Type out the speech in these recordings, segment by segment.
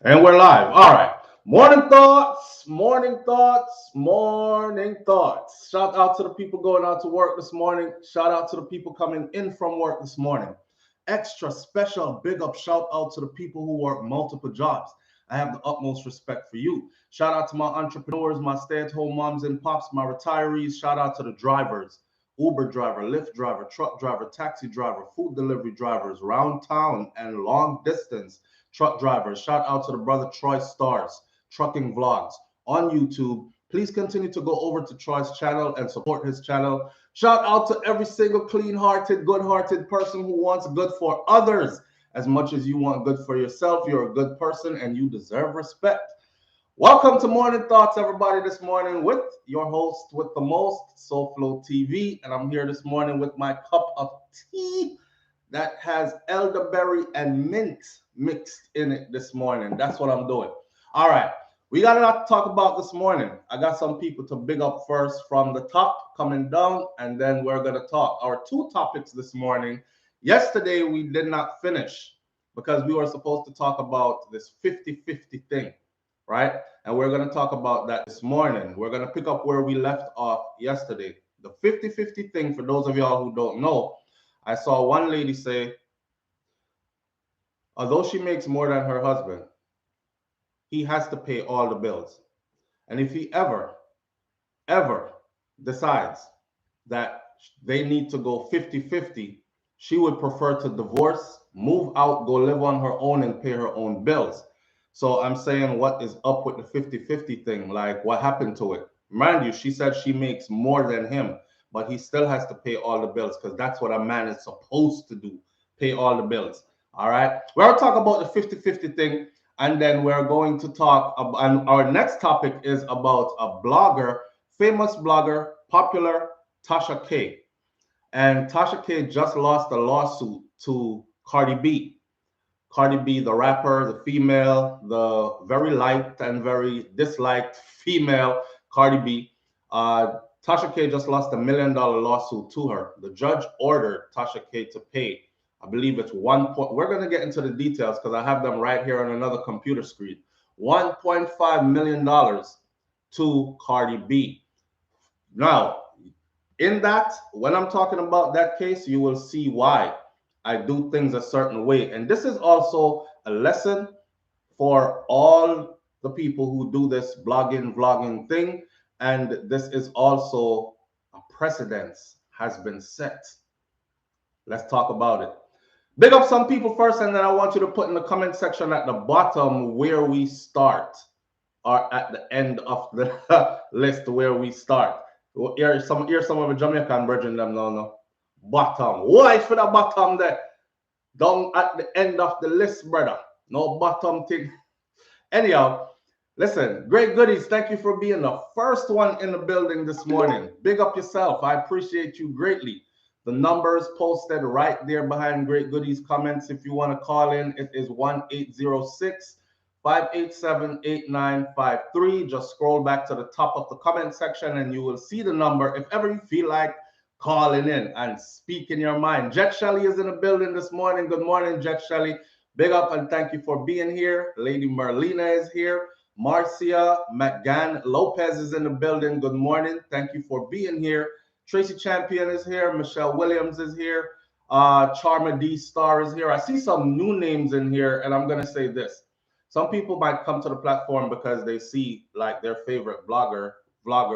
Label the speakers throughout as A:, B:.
A: And we're live. All right. Morning thoughts, morning thoughts, morning thoughts. Shout out to the people going out to work this morning. Shout out to the people coming in from work this morning. Extra special big up shout out to the people who work multiple jobs. I have the utmost respect for you. Shout out to my entrepreneurs, my stay at home moms and pops, my retirees. Shout out to the drivers, Uber driver, Lyft driver, truck driver, taxi driver, food delivery drivers, round town and long distance truck drivers. Shout out to the brother Troy Stars, Trucking Vlogs on YouTube. Please continue to go over to Troy's channel and support his channel. Shout out to every single clean-hearted, good-hearted person who wants good for others. As much as you want good for yourself, you're a good person and you deserve respect. Welcome to Morning Thoughts, everybody, this morning with your host with the most, SoFlo TV. And I'm here this morning with my cup of tea that has elderberry and mint mixed in it this morning. That's what I'm doing. All right. We got a lot to talk about this morning. I got some people to big up first from the top coming down, and then we're going to talk. Our two topics this morning. Yesterday, we did not finish because we were supposed to talk about this 50-50 thing, right? And we're going to talk about that this morning. We're going to pick up where we left off yesterday. The 50-50 thing, for those of y'all who don't know, I saw one lady say, although she makes more than her husband, he has to pay all the bills. And if he ever decides that they need to go 50-50, she would prefer to divorce, move out, go live on her own and pay her own bills. So I'm saying, what is up with the 50-50 thing? Like, what happened to it? Mind you, she said she makes more than him, but he still has to pay all the bills because that's what a man is supposed to do, pay all the bills. All right. We'll talk about the 50-50 thing, and then we're going to talk about, and our next topic is about a blogger, famous blogger, popular, Tasha K. And Tasha K just lost a lawsuit to Cardi B. Cardi B, the rapper, the female, the very liked and very disliked female Cardi B. Tasha K just lost $1 million lawsuit to her. The judge ordered Tasha K to pay, I believe it's we're going to get into the details because I have them right here on another computer screen. $1.5 million to Cardi B. Now, in that, when I'm talking about that case, you will see why I do things a certain way. And this is also a lesson for all the people who do this blogging, vlogging thing. And this is also a precedence has been set. Let's talk about it. Big up some people first, and then I want you to put in the comment section at the bottom where we start, or at the end of the list where we start. Here's some of the Jamaican brethren them now. No. Bottom. Why for the bottom there? Down at the end of the list, brother. No bottom thing. Anyhow, listen, great goodies. Thank you for being the first one in the building this morning. Big up yourself. I appreciate you greatly. The numbers posted right there behind great goodies comments. If you want to call in, it is 1-806-587-8953. Just scroll back to the top of the comment section and you will see the number. If ever you feel like calling in and speaking your mind. Jet Shelley is in the building this morning. Good morning, Jet Shelley. Big up and thank you for being here. Lady Merlina is here. Marcia McGann Lopez is in the building. Good morning. Thank you for being here. Tracy Champion is here. Michelle Williams is here. Charma D Star is here. I see some new names in here, and I'm going to say this. Some people might come to the platform because they see like their favorite vlogger,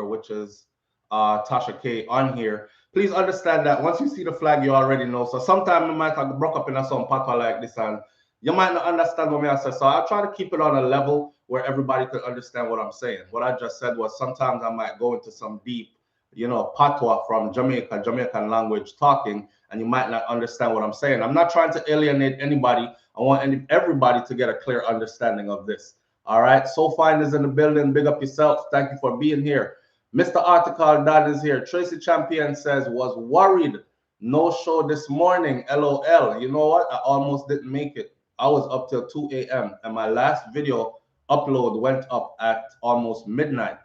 A: which is Tasha K on here. Please understand that once you see the flag, you already know. So sometimes we might have broke up in some patois like this, and you might not understand what I said. So I try to keep it on a level where everybody could understand what I'm saying. What I just said was sometimes I might go into some deep, patois from Jamaican language talking, and you might not understand what I'm saying. I'm not trying to alienate anybody. I want everybody to get a clear understanding of this. All right. So Fine is in the building. Big up yourself. Thank you for being here. Mr. Article Dad is here. Tracy Champion says, was worried. No show this morning. LOL. You know what? I almost didn't make it. I was up till 2 a.m. and my last video upload went up at almost midnight.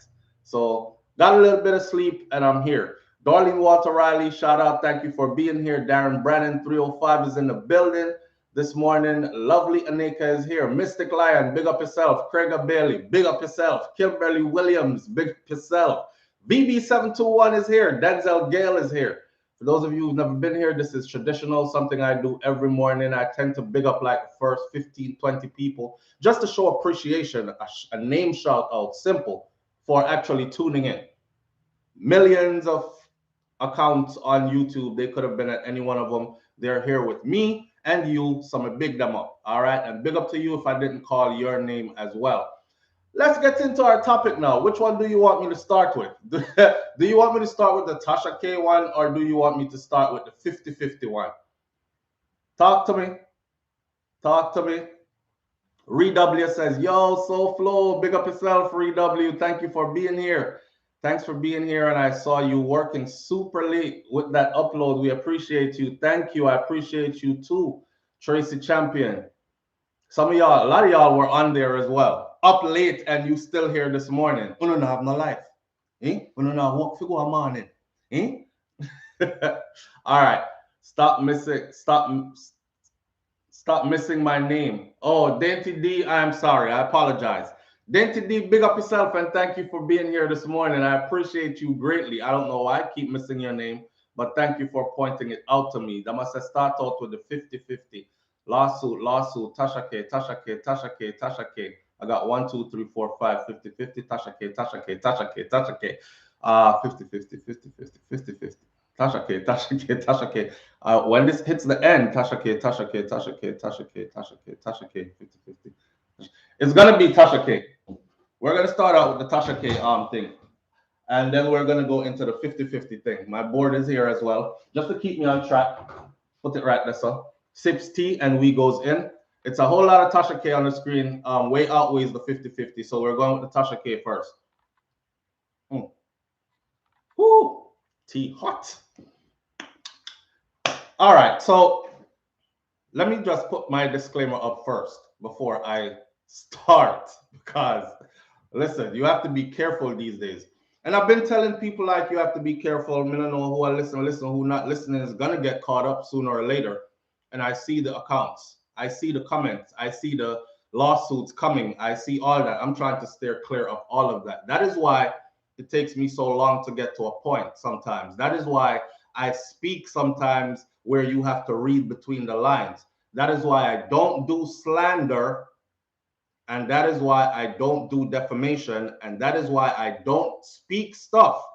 A: So got a little bit of sleep and I'm here. Darlene Walter Riley, shout out. Thank you for being here. Darren Brennan 305 is in the building. this morning. Lovely Anika is here. Mystic Lion, big up yourself. Craig Bailey, big up yourself. Kimberly Williams, big up yourself. BB721 is here. Denzel Gale is here. For those of you who've never been here, this is traditional, something I do every morning. I tend to big up like the first 15, 20 people just to show appreciation, a name shout out, simple, for actually tuning in. Millions of accounts on YouTube. They could have been at any one of them. They're here with me and you, so I'm gonna big them up. All right, and big up to you if I didn't call your name as well. Let's get into our topic now. Which one do you want me to start with? Do you want me to start with the Tasha K one, or do you want me to start with the 50-50 one? Talk to me. Talk to me. ReW says, yo, so flow, big up yourself, ReW. Thank you for being here. Thanks for being here. And I saw you working super late with that upload. We appreciate you. Thank you. I appreciate you too, Tracy Champion. Some of y'all, a lot of y'all were on there as well. Up late and you still here this morning. You don't have no life. You don't know what for go morning. All right. Stop missing my name. Oh, Dainty D, I'm sorry. I apologize. Dainty D, big up yourself and thank you for being here this morning. I appreciate you greatly. I don't know why I keep missing your name, but thank you for pointing it out to me. That must have started out with the 50-50. Lawsuit, Tasha K, Tasha K, Tasha K, Tasha K. I got 1, 2, 3, 4, 5, 50-50, Tasha K, Tasha K, Tasha K, Tasha K. 50-50, 50-50, 50-50. Tasha K, Tasha K, Tasha K. When this hits the end, Tasha K, Tasha K, Tasha K, Tasha K, Tasha K, Tasha K, 50-50. It's gonna be Tasha K. We're gonna start out with the Tasha K thing, and then we're gonna go into the 50-50 thing. My board is here as well, just to keep me on track. Put it right there, so sips tea and we goes in. It's a whole lot of Tasha K on the screen. Way outweighs the 50-50, so we're going with the Tasha K first. Woo, tea hot. All right, so let me just put my disclaimer up first before I start, because listen, you have to be careful these days. And I've been telling people like you have to be careful. I don't know who are listening, who not listening is gonna get caught up sooner or later. And I see the accounts, I see the comments, I see the lawsuits coming, I see all that. I'm trying to steer clear of all of that. That is why it takes me so long to get to a point sometimes. That is why I speak sometimes where you have to read between the lines. That is why I don't do slander, and that is why I don't do defamation, and that is why I don't speak stuff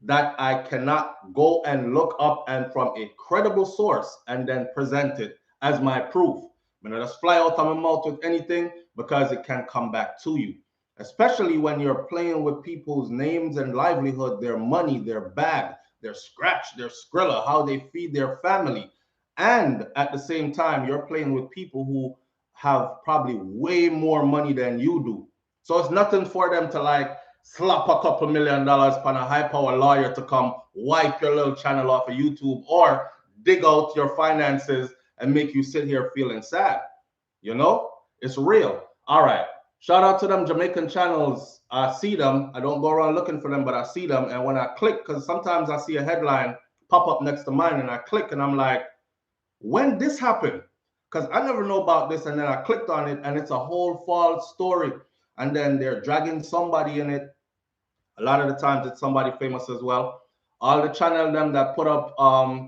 A: that I cannot go and look up and from a credible source and then present it as my proof. I'm not just fly out of my mouth with anything, because it can come back to you, especially when you're playing with people's names and livelihood, their money, their bag, their scratch, their skrilla, how they feed their family. And at the same time, you're playing with people who have probably way more money than you do. So it's nothing for them to like slap a couple $1 million on a high power lawyer to come wipe your little channel off of YouTube, or dig out your finances and make you sit here feeling sad. You know, it's real. All right. Shout out to them Jamaican channels. I see them. I don't go around looking for them, but I see them. And when I click, because sometimes I see a headline pop up next to mine and I click and I'm like, when this happened? Because I never know about this. And then I clicked on it and it's a whole false story. And then they're dragging somebody in it. A lot of the times it's somebody famous as well. All the channel them that put up,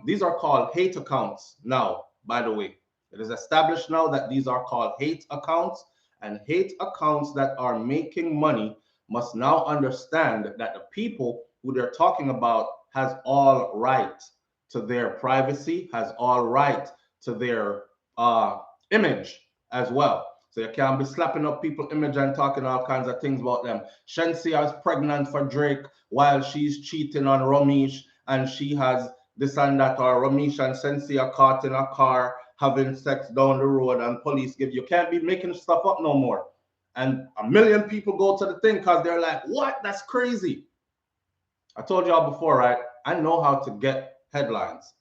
A: these are called hate accounts now, by the way. It is established now that these are called hate accounts, and hate accounts that are making money must now understand that the people who they're talking about has all right to their privacy, has all right to their image as well. So you can't be slapping up people's image and talking all kinds of things about them. Shensia is pregnant for Drake while she's cheating on Ramesh, and she has this and that, or Ramesh and Shensia caught in a car having sex down the road, and police give you can't be making stuff up no more. And a million people go to the thing because they're like, what? That's crazy. I told y'all before, right? I know how to get headlines,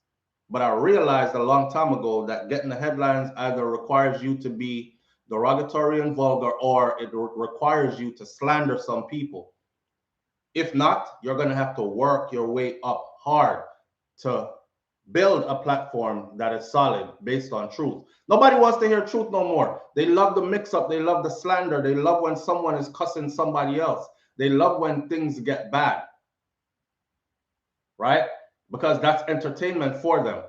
A: but I realized a long time ago that getting the headlines either requires you to be derogatory and vulgar, or it requires you to slander some people. If not, you're going to have to work your way up hard to build a platform that is solid based on truth. Nobody wants to hear truth no more. They love the mix up. They love the slander. They love when someone is cussing somebody else. They love when things get bad, right? Because that's entertainment for them.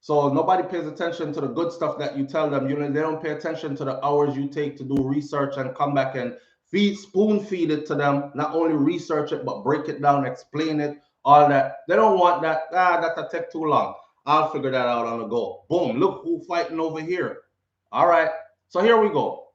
A: So nobody pays attention to the good stuff that you tell them. You know, they don't pay attention to the hours you take to do research and come back and spoon feed it to them. Not only research it, but break it down, explain it, all that. They don't want that. That'll take too long. I'll figure that out on the go. Boom, look who fighting over here. All right, so here we go.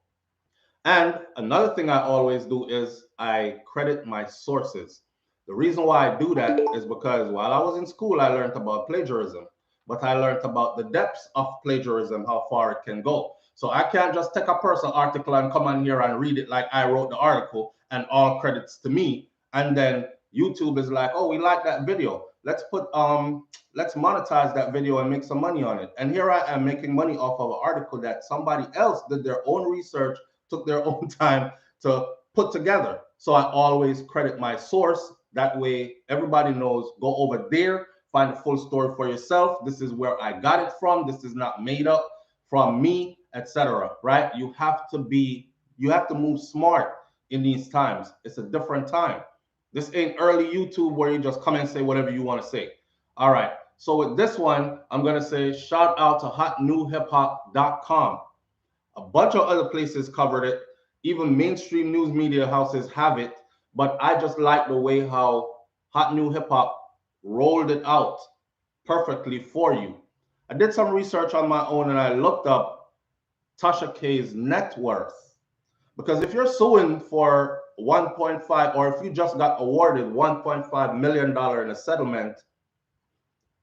A: And another thing I always do is I credit my sources. The reason why I do that is because while I was in school, I learned about plagiarism, but I learned about the depths of plagiarism, how far it can go. So I can't just take a personal article and come on here and read it like I wrote the article and all credits to me. And then YouTube is like, oh, we like that video. Let's monetize that video and make some money on it. And here I am making money off of an article that somebody else did their own research, took their own time to put together. So I always credit my source. That way everybody knows, go over there, find the full story for yourself. This is where I got it from. This is not made up from me, etc. Right? You have to move smart in these times. It's a different time. This ain't early YouTube where you just come and say whatever you want to say. All right. So with this one, I'm going to say shout out to hotnewhiphop.com. A bunch of other places covered it. Even mainstream news media houses have it. But I just like the way how Hot New Hip Hop rolled it out perfectly for you. I did some research on my own and I looked up Tasha K's net worth. Because if you're suing for 1.5, or if you just got awarded $1.5 million in a settlement,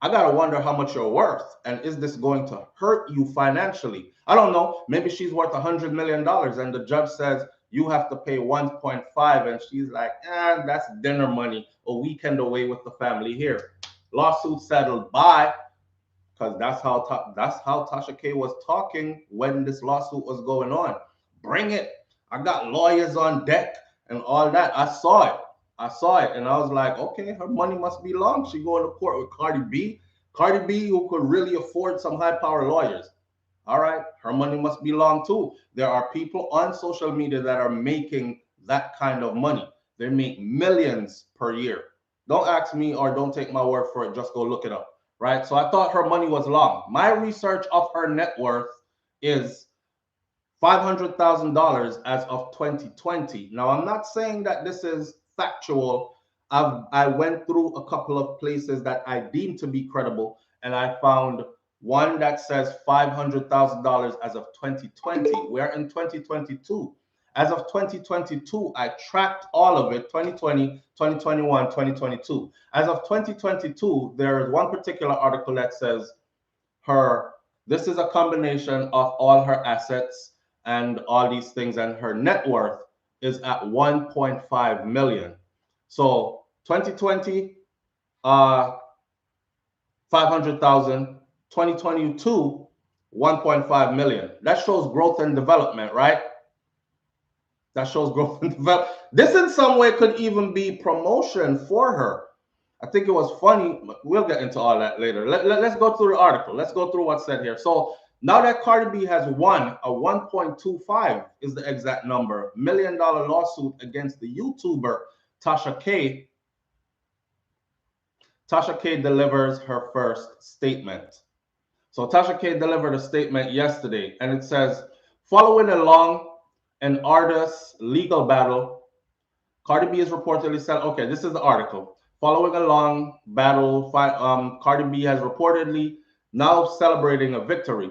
A: I gotta wonder how much you're worth, and is this going to hurt you financially? I don't know. Maybe she's worth $100 million, and the judge says you have to pay 1.5, and she's like, that's dinner money, a weekend away with the family here. Lawsuit settled. Bye. Because that's how Tasha K was talking when this lawsuit was going on. Bring it. I got lawyers on deck and all that. I saw it, and I was like, okay, her money must be long. She going to court with Cardi B. Cardi B, who could really afford some high-power lawyers. All right, her money must be long too. There are people on social media that are making that kind of money. They make millions per year. Don't ask me or don't take my word for it. Just go look it up. Right? So I thought her money was long. My research of her net worth is $500,000 as of 2020. Now, I'm not saying that this is factual. I went through a couple of places that I deemed to be credible, and I found one that says $500,000 as of 2020. We're in 2022. As of 2022, I tracked all of it, 2020, 2021, 2022. As of 2022, there is one particular article that says this is a combination of all her assets and all these things, and her net worth is at 1.5 million. So 2020, 500,000, 2022, 1.5 million. That shows growth and development, right? That shows growth and development. This in some way could even be promotion for her. I think it was funny. We'll get into all that later. Let's go through the article. Let's go through what's said here. So now that Cardi B has won a 1.25 is the exact number, $1 million lawsuit against the YouTuber Tasha K, Tasha K delivers her first statement. So Tasha K delivered a statement yesterday, and it says, following along an arduous legal battle, Cardi B is reportedly said, okay, this is the article. Following a long battle, Cardi B has reportedly now celebrating a victory.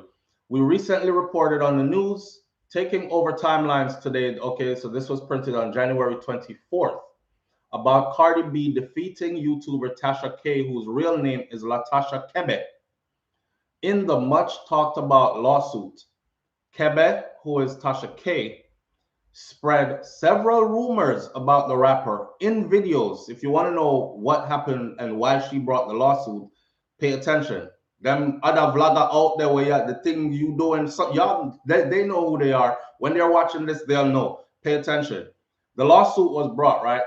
A: We recently reported on the news, taking over timelines today. Okay, so this was printed on January 24th, about Cardi B defeating YouTuber Tasha K, whose real name is Latasha Kebe, in the much talked about lawsuit. Kebe, who is Tasha K, spread several rumors about the rapper in videos. If you want to know what happened and why she brought the lawsuit, pay attention. Them other vlogger out there where the thing you doing, so y'all, they know who they are. When they're watching this, they'll know. Pay attention. The lawsuit was brought, right,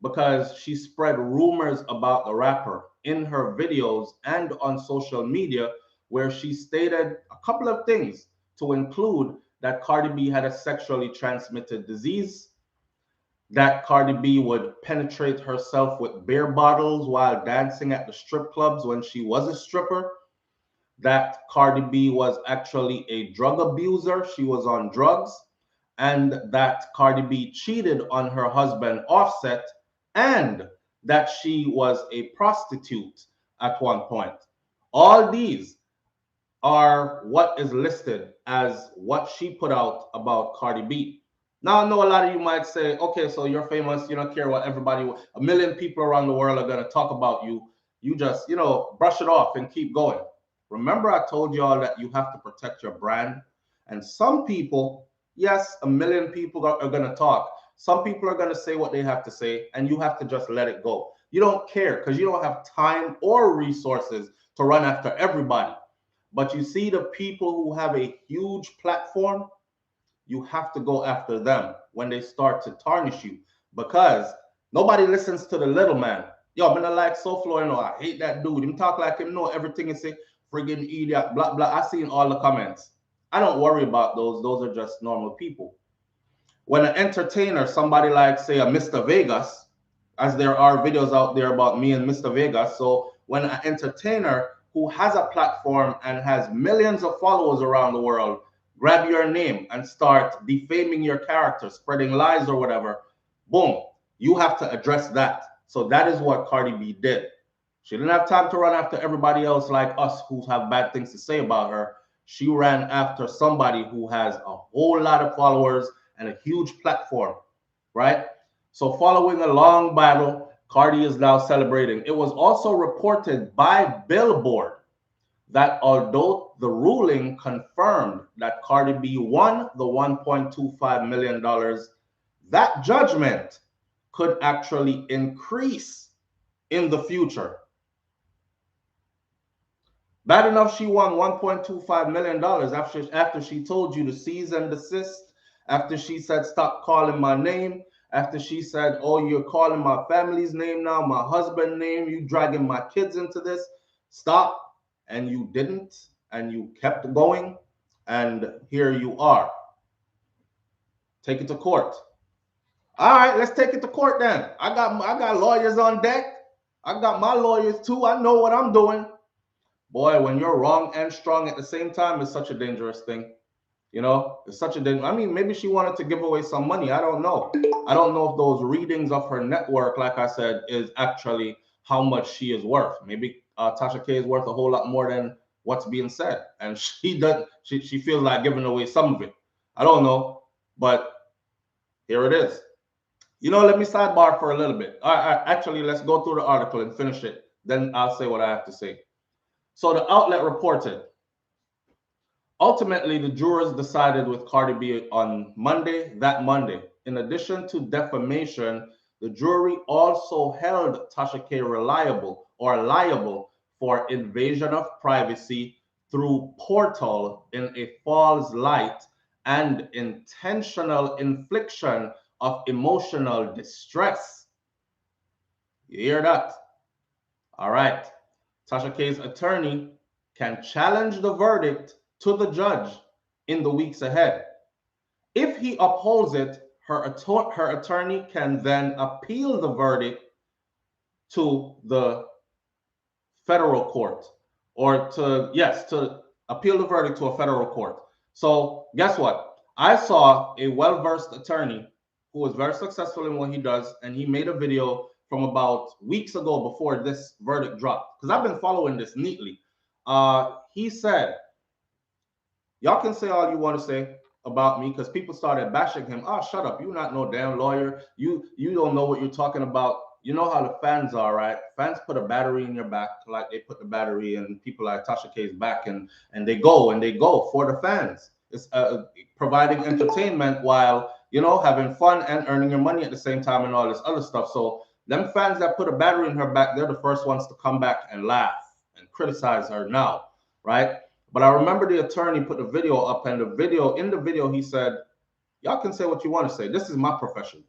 A: because she spread rumors about the rapper. in her videos and on social media, where she stated a couple of things, to include that Cardi B had a sexually transmitted disease, that Cardi B would penetrate herself with beer bottles while dancing at the strip clubs when she was a stripper, that Cardi B was actually a drug abuser, she was on drugs, and that Cardi B cheated on her husband Offset, and that she was a prostitute at one point. All these are what is listed as what she put out about Cardi B. Now, I know a lot of you might say, okay, so you're famous, you don't care what everybody, a million people around the world are going to talk about you. You just, brush it off and keep going. Remember, I told y'all that you have to protect your brand. And some people, yes, a million people are going to talk. Some people are going to say what they have to say, and you have to just let it go. You don't care because you don't have time or resources to run after everybody. But you see, the people who have a huge platform, you have to go after them when they start to tarnish you, because nobody listens to the little man. Yo, I'm gonna like SoFlo, I hate that dude. Him talk like him know everything and say, friggin' idiot, blah, blah. I seen all the comments. I don't worry about those. Those are just normal people. When an entertainer, somebody like, say, a Mr. Vegas, as there are videos out there about me and Mr. Vegas. So when an entertainer who has a platform and has millions of followers around the world grab your name and start defaming your character, spreading lies or whatever, boom, you have to address that. So that is what Cardi B did. She didn't have time to run after everybody else like us who have bad things to say about her. She ran after somebody who has a whole lot of followers and a huge platform, right? So following a long battle, Cardi is now celebrating. It was also reported by Billboard that although the ruling confirmed that Cardi B won the $1.25 million, that judgment could actually increase in the future. Bad enough she won $1.25 million after she told you to cease and desist, after she said, stop calling my name, after she said, oh, you're calling my family's name now, my husband's name, you dragging my kids into this, stop. And you didn't, and you kept going, and here you are. Take it to court. All right, let's take it to court then. I got lawyers on deck. I got my lawyers too. I know what I'm doing. Boy, when you're wrong and strong at the same time, it's such a dangerous thing. It's such a danger. I mean, maybe she wanted to give away some money. I don't know. I don't know if those readings of her network, like I said, is actually how much she is worth. Maybe Tasha K is worth a whole lot more than what's being said, and she doesn't. She feels like giving away some of it. I don't know, but here it is. Let me sidebar for a little bit. All right, actually, let's go through the article and finish it. Then I'll say what I have to say. So the outlet reported, ultimately, the jurors decided with Cardi B on Monday, in addition to defamation, the jury also held Tasha K liable for invasion of privacy through portal in a false light and intentional infliction of emotional distress. You hear that? All right. Tasha K's attorney can challenge the verdict to the judge in the weeks ahead. If he upholds it, her attorney can then appeal the verdict to the federal court, or to appeal the verdict to a federal court. So guess what? I saw a well-versed attorney who was very successful in what he does, and he made a video from about weeks ago before this verdict dropped, because I've been following this neatly. He said, y'all can say all you want to say about me, because people started bashing him. Oh, shut up. You're not no damn lawyer. You don't know what you're talking about. You know how the fans are, right? Fans put a battery in your back, like they put the battery in people like Tasha K's back, and they go for the fans. It's providing entertainment while, having fun and earning your money at the same time and all this other stuff. So them fans that put a battery in her back, they're the first ones to come back and laugh and criticize her now, right? But I remember the attorney put the video up, and in the video, he said, y'all can say what you want to say. This is my profession.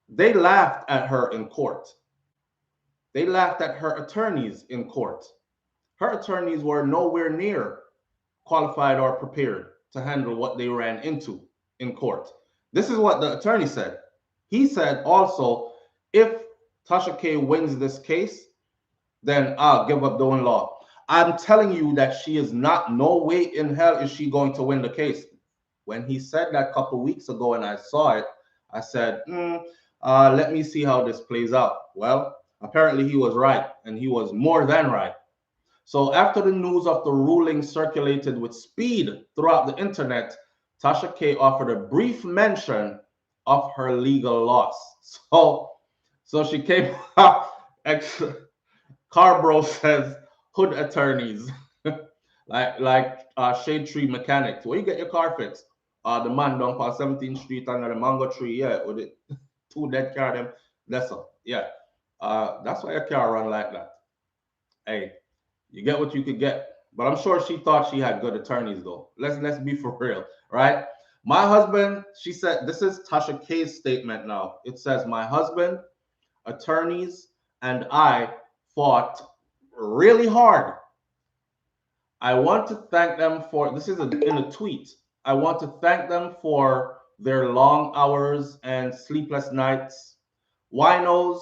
A: They laughed at her in court. They laughed at her attorneys in court. Her attorneys were nowhere near qualified or prepared to handle what they ran into in court. This is what the attorney said. He said also, if Tasha K wins this case, then I'll give up doing law. I'm telling you that she is not, no way in hell is she going to win the case. When he said that a couple weeks ago and I saw it, I said, let me see how this plays out. Well, apparently he was right, and he was more than right. So after the news of the ruling circulated with speed throughout the internet, Tasha K offered a brief mention of her legal loss. So she came up, Carbro says, hood attorneys, like Shade Tree Mechanics. Where you get your car fixed? The man down on 17th Street under the mango tree, yeah, with it, two dead car them. That's all. Yeah. That's why your car run like that. Hey, you get what you could get. But I'm sure she thought she had good attorneys though. Let's be for real, right? My husband, she said, this is Tasha K's statement now. It says, my husband, attorneys, and I fought really hard. I want to thank them for, this is in a tweet. I want to thank them for their long hours and sleepless nights. Winos,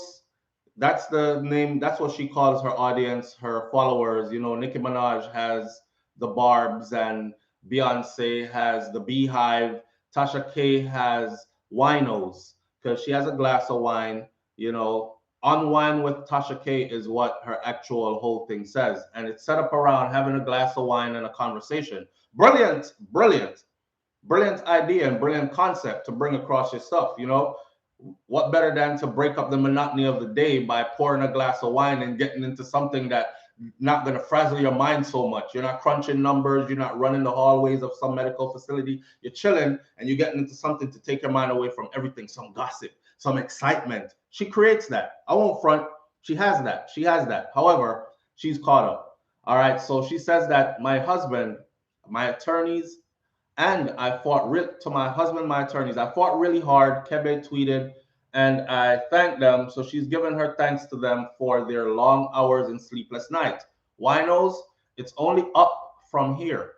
A: that's the name, that's what she calls her audience, her followers. You know, Nicki Minaj has the Barbs, and Beyonce has the Beehive. Tasha K has winos because she has a glass of wine. You know, unwind with Tasha K is what her actual whole thing says. And it's set up around having a glass of wine and a conversation. Brilliant, brilliant, brilliant idea and brilliant concept to bring across your stuff, you know. What better than to break up the monotony of the day by pouring a glass of wine and getting into something that not going to frazzle your mind so much. You're not crunching numbers, you're not running the hallways of some medical facility. You're chilling and you're getting into something to take your mind away from everything, some gossip, some excitement. She creates that. I won't front. She has that. She has that. However, she's caught up. All right. So she says that my husband, my attorneys, and I fought to my husband, my attorneys. I fought really hard. Kebe tweeted, and I thanked them. So she's given her thanks to them for their long hours and sleepless nights. Winos, it's only up from here.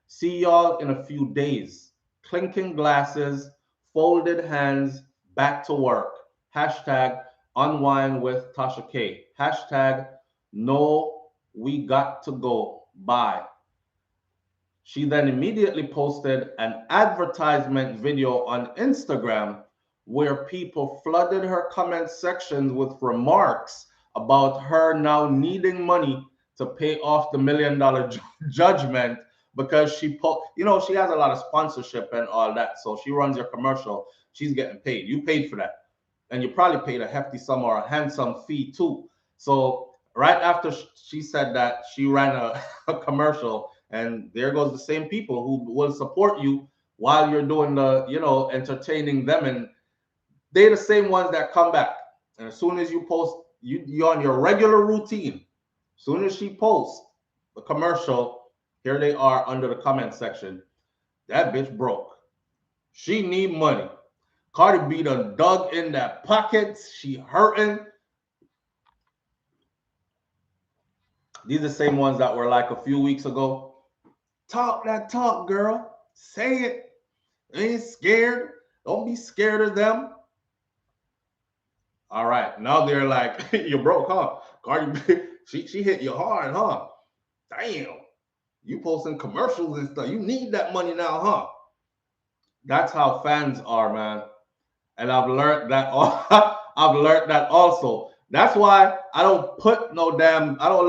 A: See y'all in a few days. Clinking glasses, folded hands, back to work. Hashtag unwind with Tasha K. Hashtag no, we got to go. Bye. She then immediately posted an advertisement video on Instagram where people flooded her comment section with remarks about her now needing money to pay off the $1 million judgment because she she has a lot of sponsorship and all that. So she runs your commercial. She's getting paid. You paid for that. And you probably paid a hefty sum or a handsome fee too. So right after she said that, she ran a commercial. And there goes the same people who will support you while you're doing the, entertaining them. And they're the same ones that come back. And as soon as you post, you're on your regular routine. As soon as she posts the commercial, here they are under the comment section. That bitch broke. She need money. Cardi B done dug in that pockets. She hurting. These are the same ones that were like a few weeks ago. Talk that talk, girl. Say it. Ain't scared. Don't be scared of them. All right. Now they're like, you broke, huh? Cardi B, she hit you hard, huh? Damn. You posting commercials and stuff. You need that money now, huh? That's how fans are, man. And I've learned that I've learned that also. That's why I don't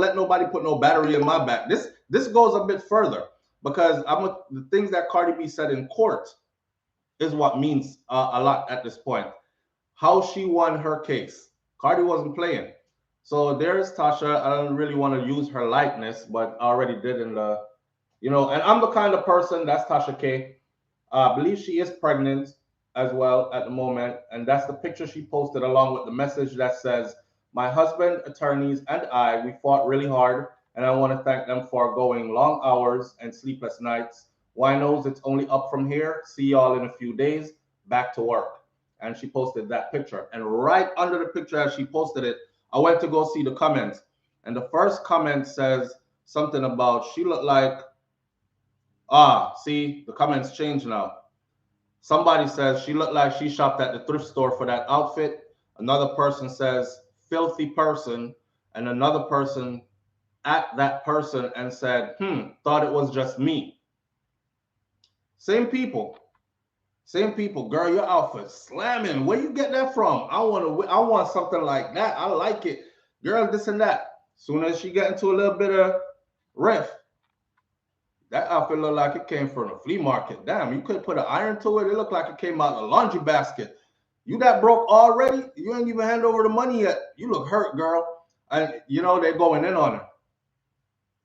A: let nobody put no battery in my back. This goes a bit further. Because the things that Cardi B said in court is what means a lot at this point. How she won her case. Cardi wasn't playing. So there's Tasha. I don't really want to use her likeness, but I already did in the, and I'm the kind of person, that's Tasha K. I believe she is pregnant as well at the moment. And that's the picture she posted along with the message that says, my husband, attorneys, and I, we fought really hard. And I want to thank them for going long hours and sleepless nights. Winos, it's only up from here. See y'all in a few days. Back to work. And she posted that picture. And right under the picture as she posted it, I went to go see the comments, and the first comment says something about she looked like, see, the comments changed now. Somebody says she looked like she shopped at the thrift store for that outfit. Another person says filthy person, and another person at that person and said, thought it was just me. Same people. Same people. Girl, your outfit slamming. Where you get that from? I want something like that. I like it. Girl, this and that. Soon as she get into a little bit of riff, that outfit looked like it came from a flea market. Damn, you could put an iron to it. It looked like it came out of a laundry basket. You that broke already? You ain't even hand over the money yet. You look hurt, girl. And you know they're going in on her.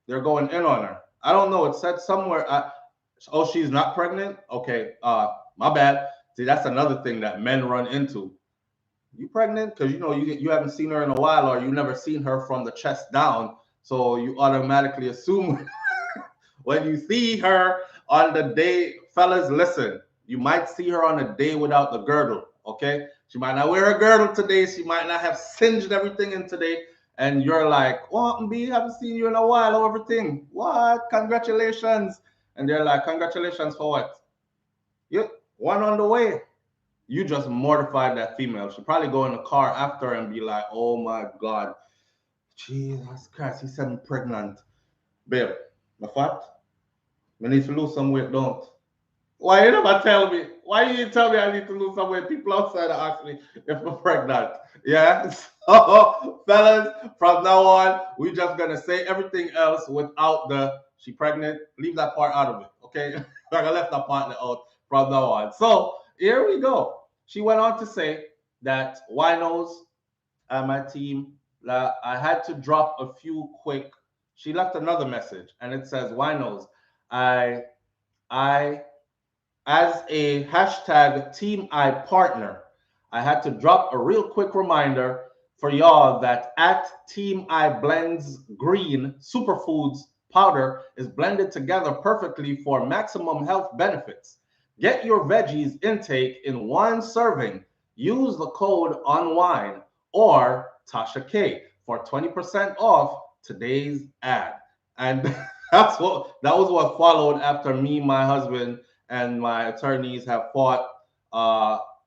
A: They're going in on her. I don't know. It said somewhere. Oh, she's not pregnant? Okay. My bad. See, that's another thing that men run into. You pregnant? Because you know you haven't seen her in a while, or you never seen her from the chest down. So you automatically assume when you see her on the day, fellas, listen, you might see her on a day without the girdle, okay? She might not wear a girdle today. She might not have singed everything in today. And you're like, what, B, haven't seen you in a while or everything. What? Congratulations. And they're like, congratulations for what? You one on the way. You just mortified that female. She'll probably go in the car after and be like, oh my God, Jesus Christ, he said me pregnant. Babe, the fact, we need to lose some weight, don't. Why you never tell me? Why you tell me I need to lose some weight? People outside are asking me if I'm pregnant. Yeah. So, fellas, from now on, we're just gonna say everything else without the she pregnant. Leave that part out of it. Okay. I left that part out from now on. So here we go. She went on to say that winos and my team, I had to drop a few quick. She left another message and it says, winos, I as a hashtag Team I partner, I had to drop a real quick reminder for y'all that at Team I Blends Green Superfoods powder is blended together perfectly for maximum health benefits. Get your veggies intake in one serving. Use the code ONWINE or Tasha K for 20% off today's ad. And that was what followed after me, my husband, and my attorneys have fought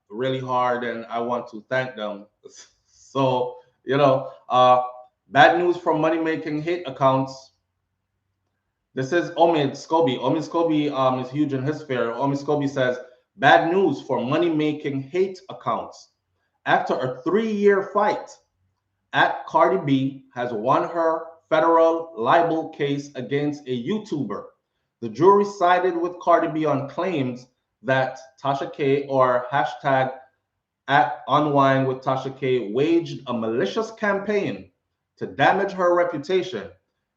A: really hard, and I want to thank them. So, bad news from money making hate accounts. This is Omid Scobie. Omid Scobie is huge in his sphere. Omid Scobie says, bad news for money making hate accounts. After a 3-year fight, at Cardi B has won her federal libel case against a YouTuber. The jury sided with Cardi B on claims that Tasha K or hashtag at Unwind with Tasha K waged a malicious campaign to damage her reputation,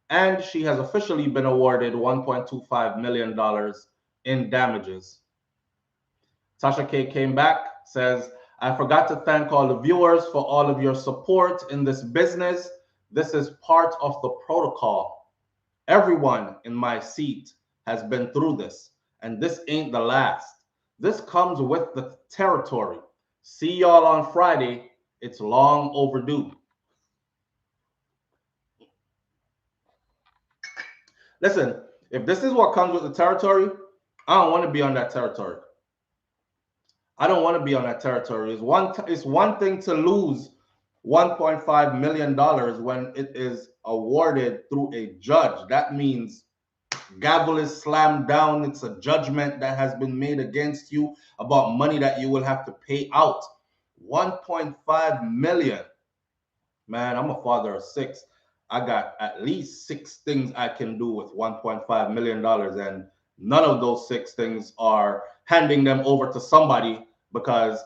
A: and she has officially been awarded $1.25 million in damages. Tasha K came back, says, I forgot to thank all the viewers for all of your support in this business. This is part of the protocol. Everyone in my seat has been through this, and this ain't the last. This comes with the territory. See y'all on Friday. It's long overdue. Listen, if this is what comes with the territory, I don't want to be on that territory. I don't want to be on that territory. It's one thing to lose $1.5 million when it is awarded through a judge. That means gavel is slammed down. It's a judgment that has been made against you about money that you will have to pay out. 1.5 million. Man, I'm a father of 6. I got at least 6 things I can do with $1.5 million, and none of those 6 things are handing them over to somebody because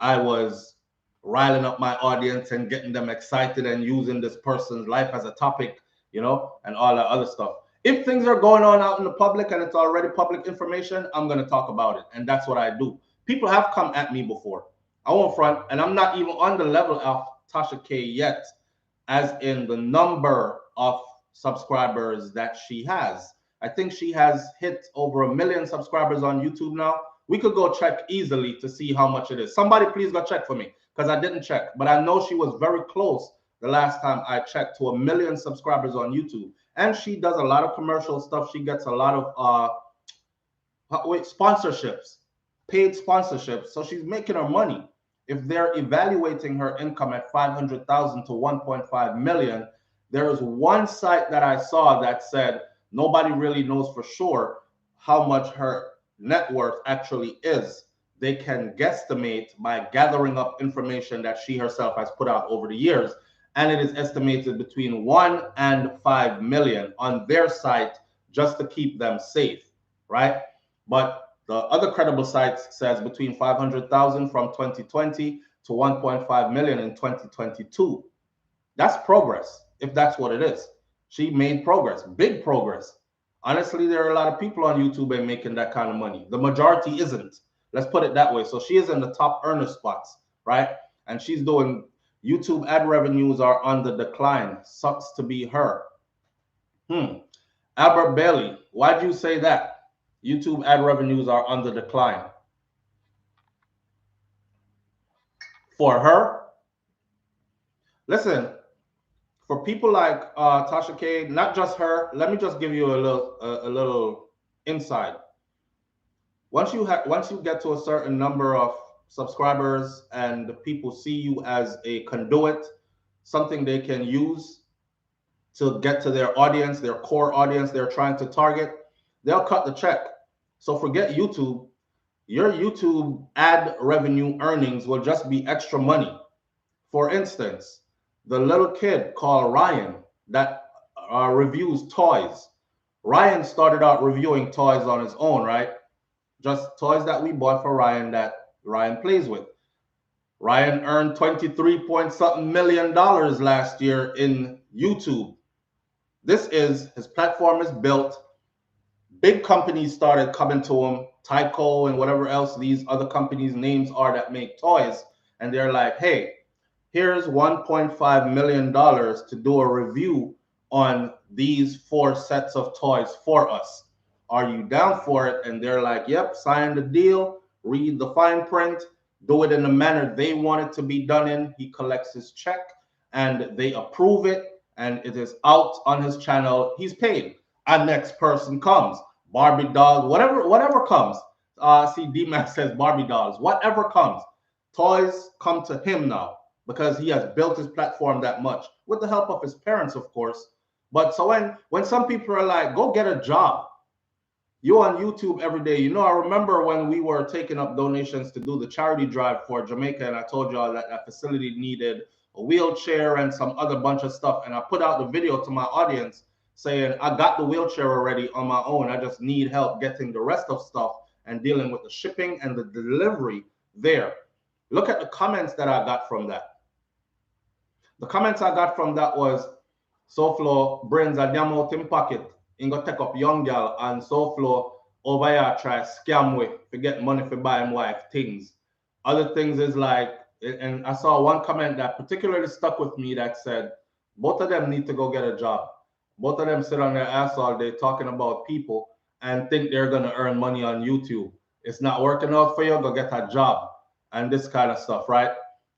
A: I was riling up my audience and getting them excited and using this person's life as a topic, and all that other stuff. If things are going on out in the public and it's already public information, I'm going to talk about it. And that's what I do. People have come at me before. I won't front, and I'm not even on the level of Tasha K yet, as in the number of subscribers that she has. I think she has hit over 1 million subscribers on YouTube now. We could go check easily to see how much it is. Somebody please go check for me, because I didn't check. But I know she was very close the last time I checked, to 1 million subscribers on YouTube. And she does a lot of commercial stuff. She gets a lot of sponsorships, paid sponsorships. So she's making her money. If they're evaluating her income at 500,000 to 1.5 million, there is one site that I saw that said nobody really knows for sure how much her net worth actually is. They can guesstimate by gathering up information that she herself has put out over the years, and it is estimated between 1 and 5 million on their site, just to keep them safe, right? But the other credible sites says between 500,000 from 2020 to 1.5 million in 2022. That's progress, if that's what it is. She made progress, big progress. Honestly, there are a lot of people on YouTube ain't making that kind of money. The majority isn't. Let's put it that way. So she is in the top earner spots, right? And she's doing, YouTube ad revenues are on the decline. Sucks to be her. Albert Bailey, why'd you say that? YouTube ad revenues are on the decline. For her? Listen, for people like Tasha K, not just her, let me just give you a little insight. Once you get to a certain number of subscribers and people see you as a conduit, something they can use to get to their audience, their core audience they're trying to target, they'll cut the check. So forget YouTube. Your YouTube ad revenue earnings will just be extra money. For instance, the little kid called Ryan that reviews toys. Ryan started out reviewing toys on his own, right? Just toys that we bought for Ryan that Ryan plays with. Ryan earned 23 point something million last year in YouTube. His platform is built. Big companies started coming to him, Tyco and whatever else these other companies' names are that make toys. And they're like, hey, here's $1.5 million to do a review on these 4 sets of toys for us. Are you down for it? And they're like, yep, sign the deal, read the fine print, do it in the manner they want it to be done in. He collects his check and they approve it, and it is out on his channel. He's paid. Our next person comes. Barbie dolls, whatever comes. See, D-Max says Barbie dolls, whatever comes. Toys come to him now because he has built his platform that much with the help of his parents, of course. But so when some people are like, go get a job, you on YouTube every day. You know, I remember when we were taking up donations to do the charity drive for Jamaica, and I told y'all that that facility needed a wheelchair and some other bunch of stuff. And I put out the video to my audience saying, I got the wheelchair already on my own. I just need help getting the rest of stuff and dealing with the shipping and the delivery there. Look at the comments that I got from that. The comments I got from that was, SoFlo brains a damn out in pocket. He go take up young girl, and SoFlo over here try scam with to get money for buy him wife things. Other things is like, and I saw one comment that particularly stuck with me that said, both of them need to go get a job. Both of them sit on their ass all day talking about people and think they're going to earn money on YouTube. It's not working out for you, go get a job and this kind of stuff, right?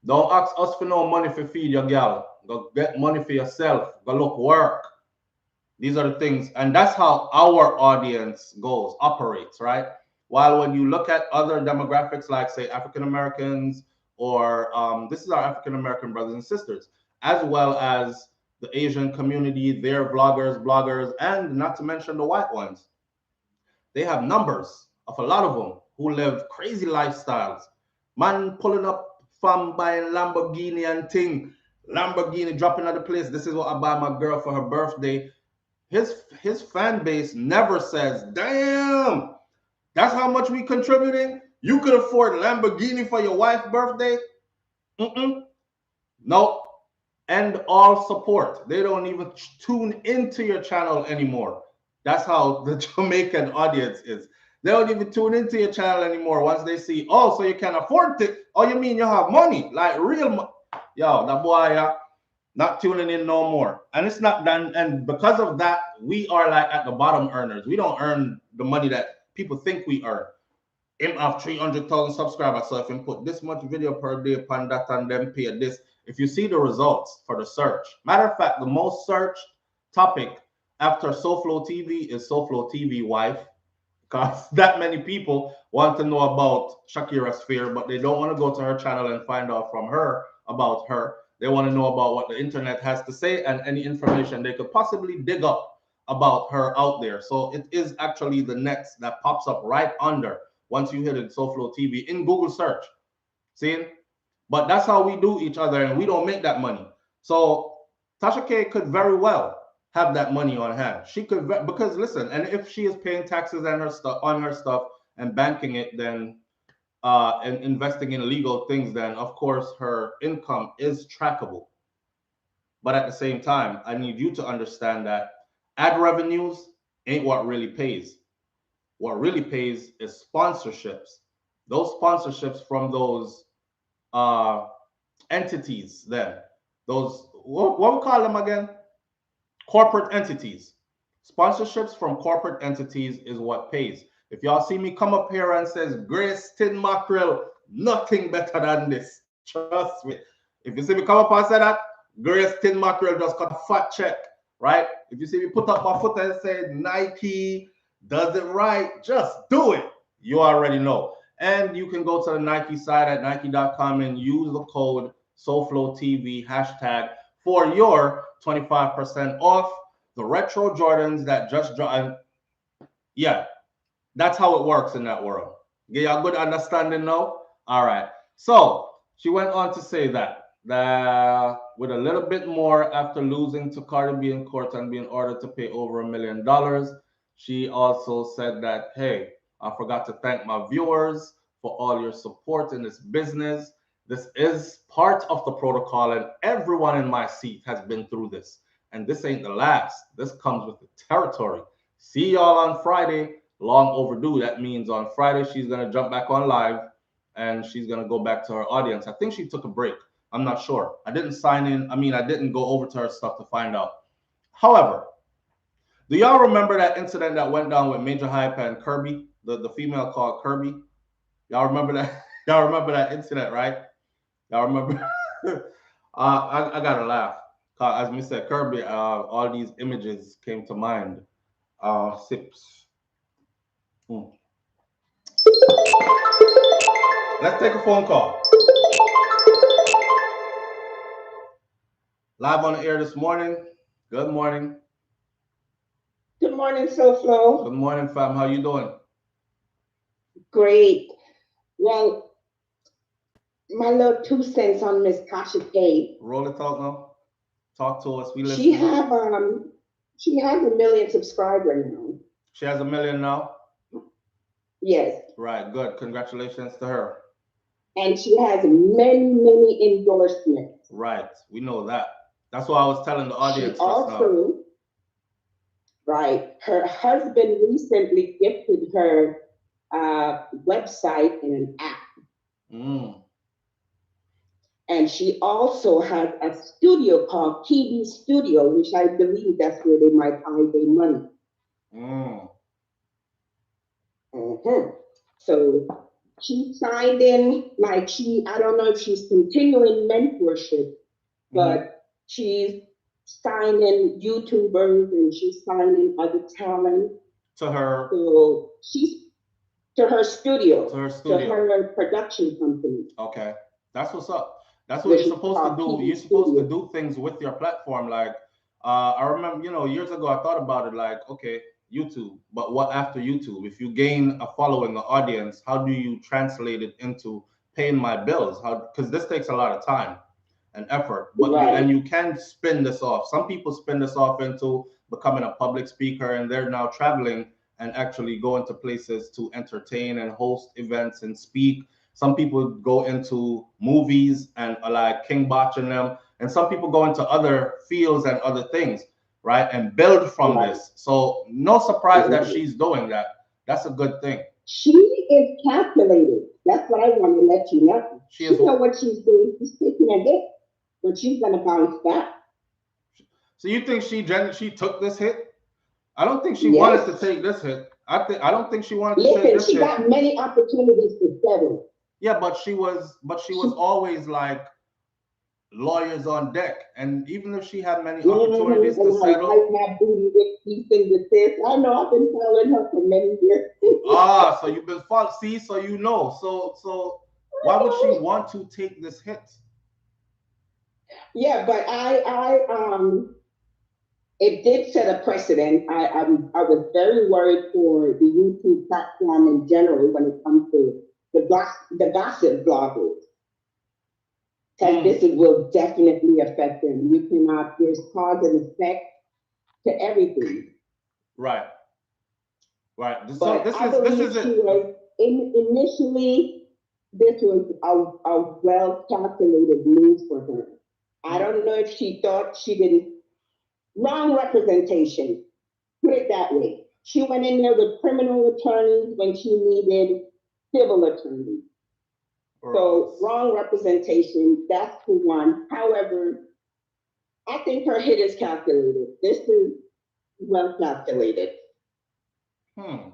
A: Don't ask us for no money for feed your girl. Go get money for yourself. Go look work. These are the things, and that's how our audience goes, operates, right? While when you look at other demographics like, say, African Americans, or this is our African American brothers and sisters, as well as the Asian community, their bloggers, and not to mention the white ones. They have numbers of a lot of them who live crazy lifestyles. Man pulling up from buying Lamborghini and thing, Lamborghini dropping at the place. This is what I buy my girl for her birthday. His fan base never says, damn, that's how much we contributing? You could afford Lamborghini for your wife's birthday? Nope. And all support. They don't even tune into your channel anymore. That's how the Jamaican audience is. They don't even tune into your channel anymore once they see, oh, so you can afford it. Oh, you mean you have money? Like real money. Yo, that boy, not tuning in no more. And it's not done. And because of that, we are like at the bottom earners. We don't earn the money that people think we earn. him have 300,000 subscribers. So if him put this much video per day upon that and then pay this, if you see the results for the search, matter of fact, the most searched topic after SoFlo TV is SoFlo TV wife, because that many people want to know about Shakira's fear, but they don't want to go to her channel and find out from her about her. They want to know about what the internet has to say and any information they could possibly dig up about her out there. So it is actually the next that pops up right under once you hit it, SoFlo TV in Google search. See? But that's how we do each other, and we don't make that money. So Tasha K could very well have that money on hand. She could, because listen, and if she is paying taxes and her stuff on her stuff and banking it, then and investing in illegal things, then of course her income is trackable. But at the same time, I need you to understand that ad revenues ain't what really pays. What really pays is sponsorships. Those sponsorships from those uh entities, then those what we call them again, corporate entities. Sponsorships from corporate entities is what pays. If y'all see me come up here and says Grace Tin Mackerel, nothing better than this, trust me. If you see me come up and say that, Grace Tin Mackerel just got a fat check, right? If you see me put up my foot and say Nike does it right, just do it. You already know. And you can go to the Nike site at nike.com and use the code SoFloTV hashtag for your 25% off the retro Jordans that just dropped. Yeah, that's how it works in that world. Get y'all good understanding now? All right. So she went on to say that with a little bit more after losing to Cardi B in court and being ordered to pay over $1 million. She also said that, hey, I forgot to thank my viewers for all your support in this business. This is part of the protocol, and everyone in my seat has been through this. And this ain't the last. This comes with the territory. See y'all on Friday. Long overdue. That means on Friday she's gonna jump back on live and she's gonna go back to her audience. I think she took a break. I'm not sure. I didn't sign in. I mean, I didn't go over to her stuff to find out. However, do y'all remember that incident that went down with Major Hype and Kirby, the female called Kirby? Y'all remember that? Y'all remember that incident, right? Y'all remember? I gotta laugh. As we said, Kirby, all these images came to mind. Sips. Let's take a phone call. Live on the air this morning. Good morning.
B: Good morning, SoFlo.
A: Good morning, fam. How you doing?
B: Great. Well, my little 2 cents on Miss Tasha K.
A: Roll the talk now. Talk to us. We listen.
B: She has 1 million subscribers now.
A: She has 1 million now?
B: Yes.
A: Right, good. Congratulations to her.
B: And she has many endorsements.
A: Right, we know that. That's what I was telling the audience just now.
B: Right, her husband recently gifted her website and an app. And she also has a studio called KB Studio, which I believe that's where they might hide their money. So she signed in, like I don't know if she's continuing mentorship, but she's signing YouTubers and she's signing other talent.
A: To her.
B: So she's to her studio.
A: To her studio.
B: To her production company.
A: Okay. That's what's up. That's what you're supposed to do. You're supposed to do things with your platform. Like, I remember, years ago, I thought about it like, okay, YouTube, but what after YouTube? If you gain a following, an audience, how do you translate it into paying my bills? Because this takes a lot of time and effort. But and you can spin this off. Some people spin this off into becoming a public speaker, and they're now traveling and actually going to places to entertain and host events and speak. Some people go into movies and like King Bach and them, and some people go into other fields and other things, right? And build from this. So no surprise that she's doing that. That's a good thing.
B: She is calculated. That's what I want to let you know. She knows what she's doing. She's taking a hit, but she's gonna bounce back.
A: So you think she took this hit? I don't think she wanted to take this hit. I don't think she wanted to take
B: Listen,
A: this
B: she
A: hit.
B: got many opportunities to settle.
A: Yeah, but she was always like lawyers on deck. And even if she had many opportunities to
B: And her
A: settle,
B: wife my booty with these things with this. I know I've been following her for many years.
A: so you've been followed. See, so you know. So why would she want to take this hit?
B: Yeah, but it did set a precedent. I was very worried for the YouTube platform in general when it comes to the gossip bloggers, because
A: Mm,
B: will definitely affect them. You cannot. There's cause and effect to everything.
A: right, right. So
B: But
A: this
B: I
A: is this
B: believe
A: is
B: she
A: it.
B: was initially this was a well calculated move for her. I
A: Mm,
B: don't know if she thought she didn't wrong representation. Put it that way. She went in there with criminal attorneys when she needed civil attorneys. So
A: Ross.
B: wrong representation, that's the one. However, I think her hit is calculated. This is well calculated.
A: Hmm.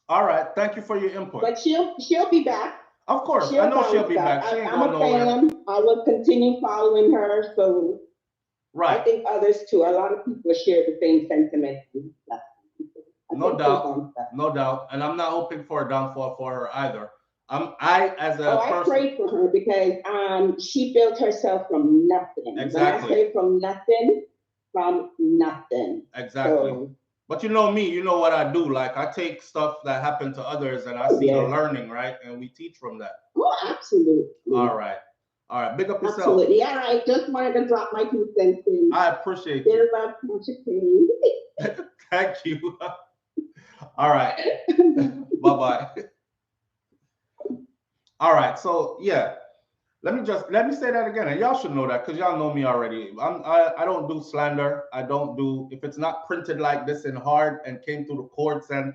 A: All right. Thank you for your input.
B: But she'll be back.
A: Of course, I
B: She'll
A: know she'll
B: bounce
A: be
B: back.
A: back. She ain't
B: I'm
A: going
B: a
A: nowhere.
B: fan. I will continue following her. So I
A: Right.
B: think others too. A lot of people share the same sentiment. I
A: No
B: think she'll
A: doubt.
B: bounce back.
A: No doubt. And I'm not hoping for a downfall for her either. I as
B: Oh,
A: a
B: I
A: person.
B: prayed for her because she built herself from nothing. When I
A: Exactly.
B: say from nothing.
A: Exactly.
B: So,
A: But you know me, you know what I do. Like I take stuff that happened to others and I
B: oh
A: see the
B: yes,
A: learning, right? And we teach from that.
B: oh
A: All
B: absolutely,
A: right. All right. Big up yourself.
B: absolutely. All right, just wanted to drop my 2 cents in.
A: I appreciate
B: Bit
A: you.
B: about Tasha K.
A: Thank you. All right. Bye-bye. All right. So yeah. Let me say that again, and y'all should know that because y'all know me already. I don't do slander. I don't do if it's not printed like this in hard and came through the courts and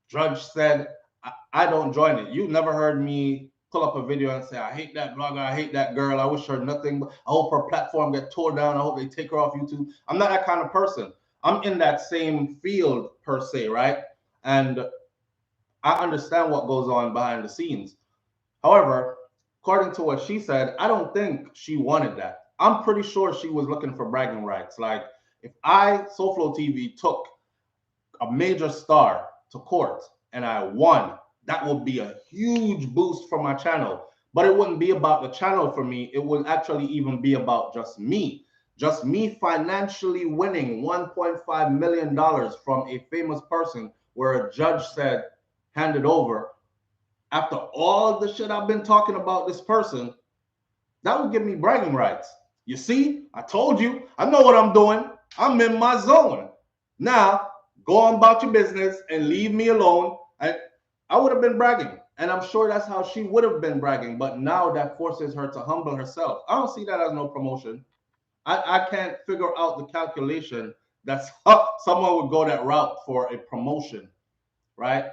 A: judge said I don't join it. You never heard me pull up a video and say I hate that blogger, I hate that girl, I wish her nothing. But I hope her platform get tore down. I hope they take her off YouTube. I'm not that kind of person. I'm in that same field per se, right? And I understand what goes on behind the scenes. However, according to what she said, I don't think she wanted that. I'm pretty sure she was looking for bragging rights. Like, if SoFlo TV, took a major star to court and I won, that would be a huge boost for my channel. But it wouldn't be about the channel for me. It would actually even be about just me. Just me financially winning $1.5 million from a famous person where a judge said, hand it over after all the shit I've been talking about this person, that would give me bragging rights. You see, I told you, I know what I'm doing. I'm in my zone. Now, go on about your business and leave me alone. I would have been bragging. And I'm sure that's how she would have been bragging. But now that forces her to humble herself. I don't see that as no promotion. I can't figure out the calculation that someone would go that route for a promotion, right?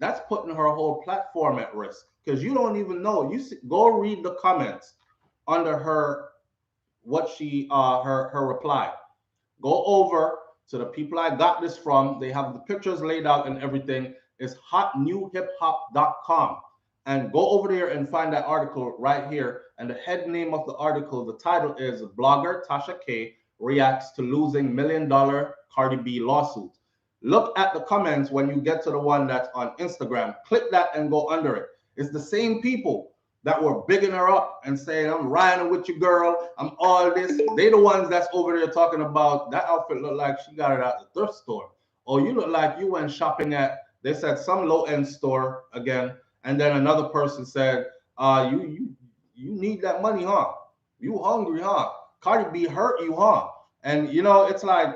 A: That's putting her whole platform at risk because you don't even know. Go read the comments under her what she her reply. Go over to the people I got this from. They have the pictures laid out and everything. It's hotnewhiphop.com. And go over there and find that article right here. And the head name of the article, the title is Blogger Tasha K Reacts to Losing $1 Million Cardi B Lawsuit. Look at the comments when you get to the one that's on Instagram. Click that and go under it. It's the same people that were bigging her up and saying, I'm riding with your girl, I'm all this. They the ones that's over there talking about that outfit look like she got it at the thrift store. Or you look like you went shopping at, they said some low-end store again. And then another person said, you need that money, huh? You hungry, huh? Cardi B hurt you, huh? And it's like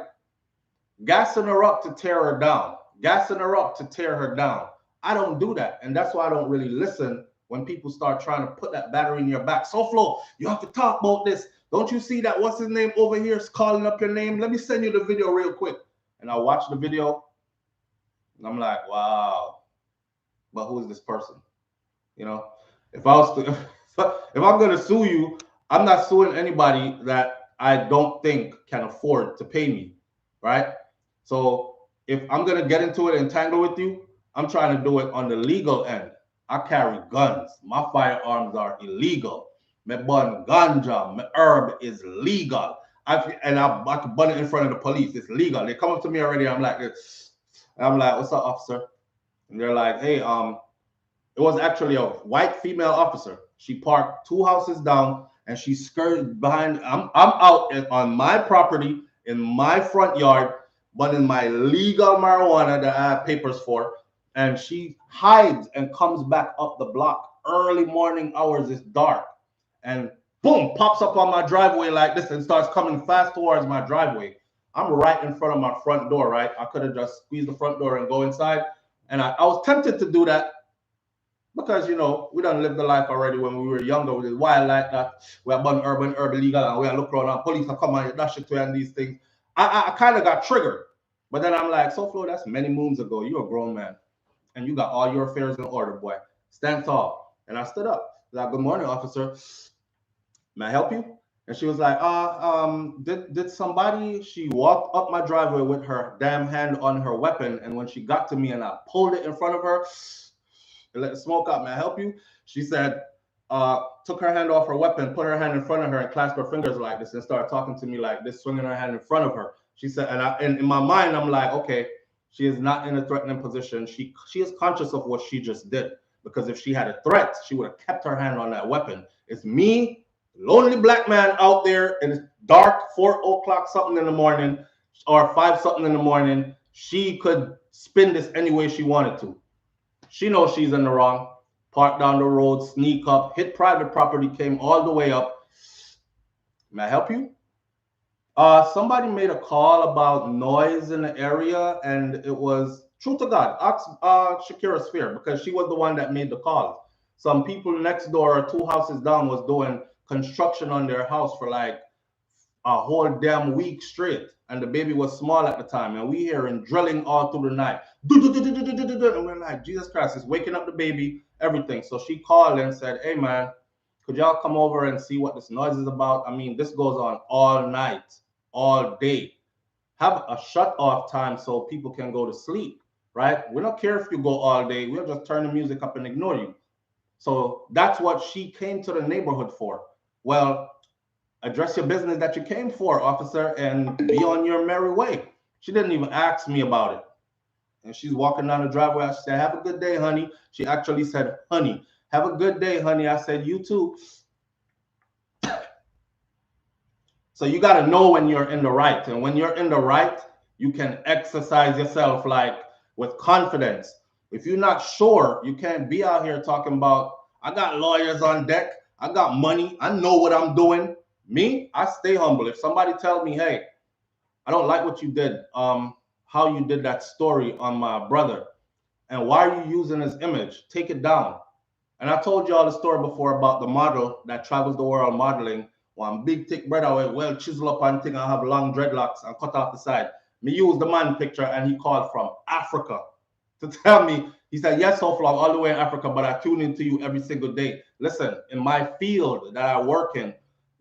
A: gassing her up to tear her down, gassing her up to tear her down. I don't do that. And that's why I don't really listen when people start trying to put that battery in your back. SoFlo, you have to talk about this. Don't you see that what's his name over here is calling up your name? Let me send you the video real quick. And I watch the video and I'm like, wow, but who is this person? You know, if I was to, if I'm gonna sue you, I'm not suing anybody that I don't think can afford to pay me, right? So if I'm gonna get into it and tangle with you, I'm trying to do it on the legal end. I carry guns. My firearms are illegal. My bun ganja, my herb is legal. I can bun it in front of the police. It's legal. They come up to me already. I'm like, what's up, officer? And they're like, hey, it was actually a white female officer. She parked two houses down and she skirted behind. I'm out on my property in my front yard, but in my legal marijuana that I have papers for. And she hides and comes back up the block. Early morning hours, it's dark. And boom, pops up on my driveway like this and starts coming fast towards my driveway. I'm right in front of my front door, right? I could have just squeezed the front door and go inside. And I was tempted to do that because we done lived the life already when we were younger. We did wild like that. We are born urban legal, and we are look around and police are come and dash it to and these things. I kind of got triggered. But then I'm like, so Flo, that's many moons ago. You're a grown man. And you got all your affairs in order, boy. Stand tall. And I stood up. Like, good morning, officer. May I help you? And she was like, did somebody, she walked up my driveway with her damn hand on her weapon. And when she got to me and I pulled it in front of her, let the smoke out. May I help you? She said, took her hand off her weapon, put her hand in front of her and clasped her fingers like this and started talking to me like this, swinging her hand in front of her. She said, and in my mind, I'm like, okay, she is not in a threatening position. She is conscious of what she just did. Because if she had a threat, she would have kept her hand on that weapon. It's me, lonely black man out there, and it's dark, 4 o'clock something in the morning, or 5 something in the morning. She could spin this any way she wanted to. She knows she's in the wrong. Park down the road, sneak up, hit private property, came all the way up. May I help you? Somebody made a call about noise in the area, and it was, true to God, ask Shakira Sphere, because she was the one that made the call. Some people next door, 2 houses down, was doing construction on their house for like a whole damn week straight. And the baby was small at the time. And we hearing drilling all through the night. And we're like, Jesus Christ, it's waking up the baby, everything. So she called and said, hey, man, could y'all come over and see what this noise is about? I mean, this goes on all night, all day. Have a shut off time so people can go to sleep, right? We don't care if you go all day. We'll just turn the music up and ignore you. So that's what she came to the neighborhood for. Well, address your business that you came for, officer, and be on your merry way. She didn't even ask me about it. And she's walking down the driveway. I said, have a good day, honey. She actually said, honey, have a good day, honey. I said, you too. So you got to know when you're in the right. And when you're in the right, you can exercise yourself like with confidence. If you're not sure, you can't be out here talking about, I got lawyers on deck. I got money. I know what I'm doing. Me, I stay humble. If somebody tells me, hey, I don't like what you did, how you did that story on my brother, and why are you using his image? Take it down. And I told you all the story before about the model that travels the world modeling. One big thick brother with well chisel up and thing and have long dreadlocks and cut off the side. Me use the man picture and he called from Africa to tell me, he said, yes, so long, all the way in Africa, but I tune into you every single day. Listen, in my field that I work in,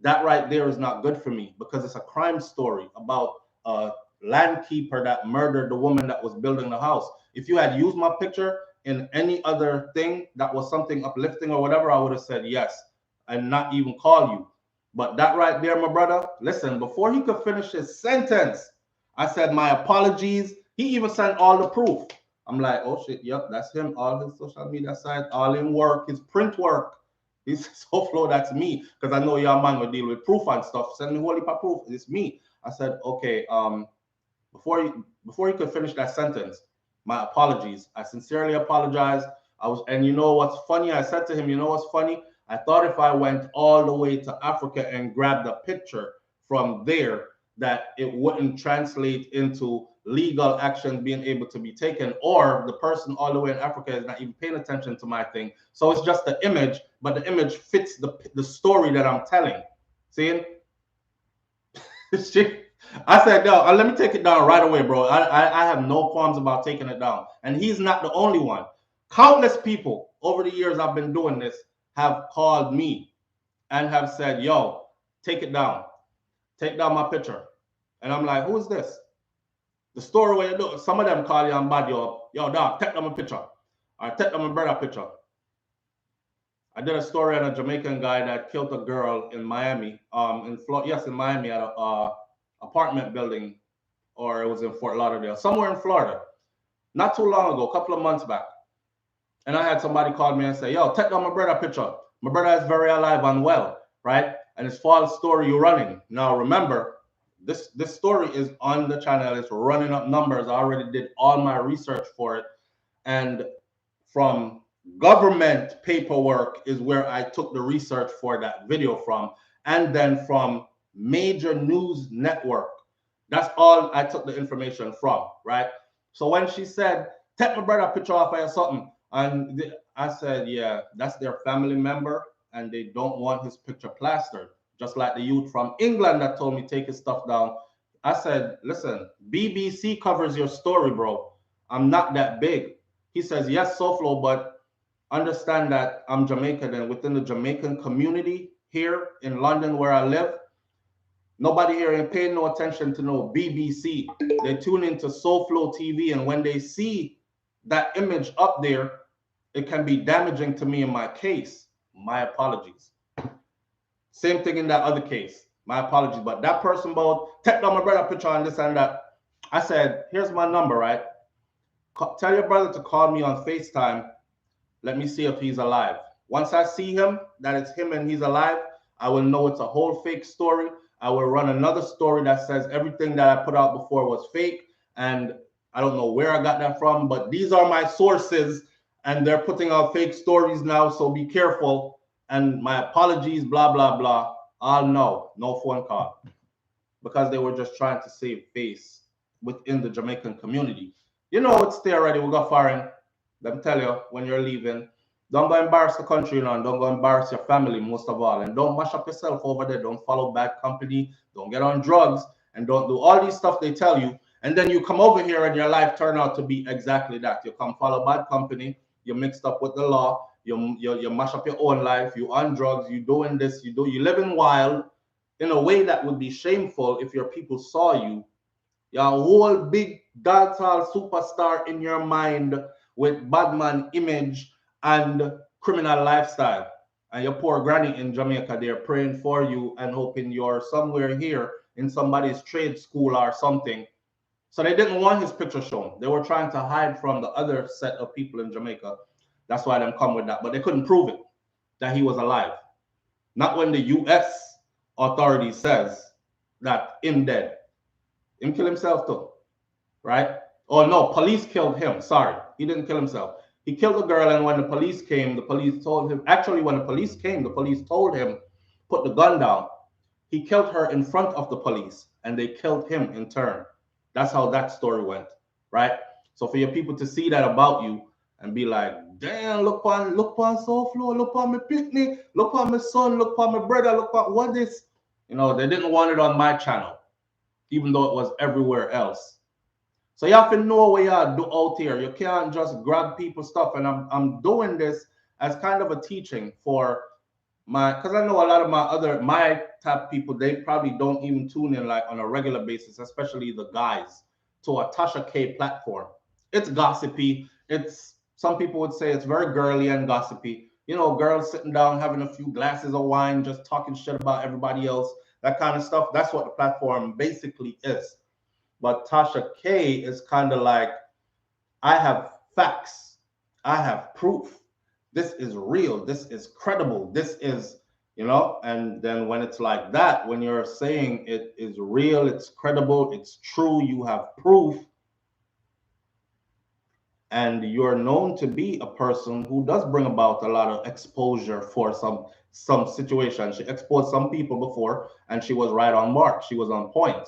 A: that right there is not good for me because it's a crime story about a land keeper that murdered the woman that was building the house. If you had used my picture in any other thing that was something uplifting or whatever, I would have said yes and not even call you. But that right there, my brother, listen, before he could finish his sentence, I said, my apologies. He even sent all the proof. I'm like, oh shit, yep, that's him. All his social media sites, all in work, his print work. He says, so Flo, that's me. Because I know your man will deal with proof and stuff. Send me holy proof. It's me. I said, okay, before he could finish that sentence, my apologies. I sincerely apologize. And you know what's funny? I said to him, you know what's funny? I thought if I went all the way to Africa and grabbed a picture from there, that it wouldn't translate into legal action being able to be taken, or the person all the way in Africa is not even paying attention to my thing. So it's just the image, but the image fits the story that I'm telling. See? I said, no, let me take it down right away, bro. I have no qualms about taking it down. And he's not the only one. Countless people over the years I've been doing this have called me and have said, yo, take it down. Take down my picture. And I'm like, who is this? The story where you do, some of them call you on bad, yo, dog, take them a picture. Or take them a brother picture. I did a story on a Jamaican guy that killed a girl in Miami, in Miami at a apartment building, or it was in Fort Lauderdale, somewhere in Florida, not too long ago, a couple of months back. And I had somebody call me and say, yo, take down my brother picture. My brother is very alive and well, right? And it's false story you're running. Now remember, this story is on the channel. It's running up numbers. I already did all my research for it. And from government paperwork is where I took the research for that video from. And then from major news network. That's all I took the information from, right? So when she said, take my brother picture off or something, and I said, yeah, that's their family member, and they don't want his picture plastered. Just like the youth from England that told me take his stuff down. I said, listen, BBC covers your story, bro. I'm not that big. He says, yes, SoFlo, but understand that I'm Jamaican, and within the Jamaican community here in London where I live, nobody here ain't paying no attention to no BBC. They tune into SoFlo TV, and when they see that image up there, it can be damaging to me in my case. My apologies. Same thing in that other case. My apologies. But that person about take down my brother picture and this and that. I said, here's my number, right? Tell your brother to call me on FaceTime. Let me see if he's alive. Once I see him, that it's him and he's alive, I will know it's a whole fake story. I will run another story that says everything that I put out before was fake. And I don't know where I got that from, but these are my sources, and they're putting out fake stories now, so be careful. And my apologies, blah, blah, blah. I'll know, no phone call. Because they were just trying to save face within the Jamaican community. You know, it's there already. We got foreign. Let me tell you, when you're leaving, don't go embarrass the country, and don't go embarrass your family, most of all. And don't mash up yourself over there. Don't follow bad company. Don't get on drugs. And don't do all these stuff they tell you. And then you come over here and your life turn out to be exactly that. You come follow bad company. You're mixed up with the law. You mash up your own life. You on drugs. You doing this. You living wild in a way that would be shameful if your people saw you. You're a whole big dancehall superstar in your mind with badman image and criminal lifestyle. And your poor granny in Jamaica, they're praying for you and hoping you're somewhere here in somebody's trade school or something. So they didn't want his picture shown. They were trying to hide from the other set of people in Jamaica. That's why they come with that. But they couldn't prove it, that he was alive. Not when the US authorities says that him dead. Him kill himself too, right? Oh no, police killed him. Sorry, he didn't kill himself. He killed the girl, and when the police came, the police told him. Actually, when the police came, the police told him, put the gun down. He killed her in front of the police, and they killed him in turn. That's how that story went, right? So for your people to see that about you and be like, damn, look on SoFlo, look on my picnic, look on my son, look on my brother, look on what this. You know, they didn't want it on my channel, even though it was everywhere else. So you have to know what you do out here. You can't just grab people's stuff. And I'm doing this as kind of a teaching for because I know a lot of my type people, they probably don't even tune in like on a regular basis, especially the guys, to a Tasha K platform. It's gossipy. Some people would say it's very girly and gossipy. You know, girls sitting down having a few glasses of wine, just talking shit about everybody else, that kind of stuff. That's what the platform basically is. But Tasha K is kind of like, I have facts. I have proof. This is real. This is credible. This is, and then when it's like that, when you're saying it is real, it's credible, it's true, you have proof, and you're known to be a person who does bring about a lot of exposure for some situation. She exposed some people before, and she was right on mark. She was on point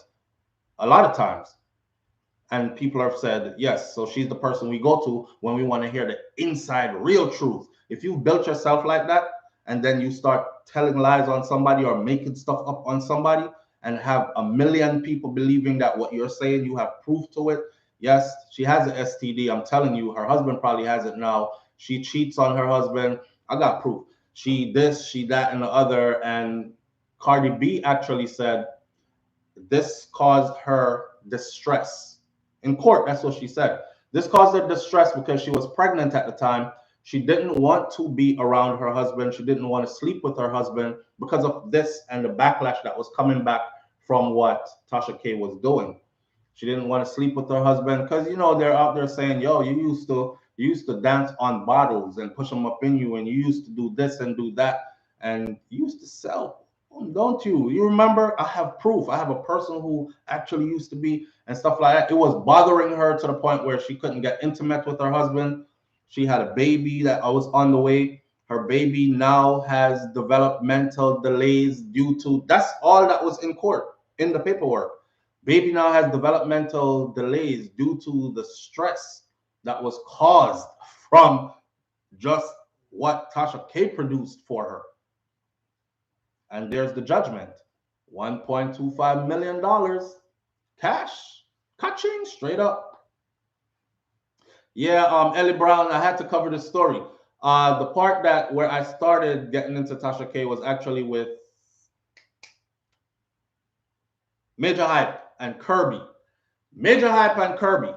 A: a lot of times. And people have said, yes, so she's the person we go to when we want to hear the inside real truth. If you've built yourself like that, and then you start telling lies on somebody or making stuff up on somebody and have a million people believing that what you're saying, you have proof to it. Yes, she has an STD. I'm telling you, her husband probably has it now. She cheats on her husband. I got proof. She this, she that, and the other. And Cardi B actually said this caused her distress. In court, that's what she said. This caused her distress because she was pregnant at the time. She didn't want to be around her husband. She didn't want to sleep with her husband because of this and the backlash that was coming back from what Tasha K was doing. She didn't want to sleep with her husband because they're out there saying, "Yo, you used to dance on bottles and push them up in you, and you used to do this and do that, and you used to sell, don't you? You remember? I have proof. I have a person who actually used to be and stuff like that." It was bothering her to the point where she couldn't get intimate with her husband. She had a baby that was on the way. Her baby now has developmental delays due to that's all that was in court in the paperwork. Baby now has developmental delays due to the stress that was caused from just what Tasha K produced for her. And there's the judgment, $1.25 million cash, catching straight up. Yeah, Ellie Brown, I had to cover this story. The part that where I started getting into Tasha K was actually with Major Hype and Kirby. Major Hype and Kirby.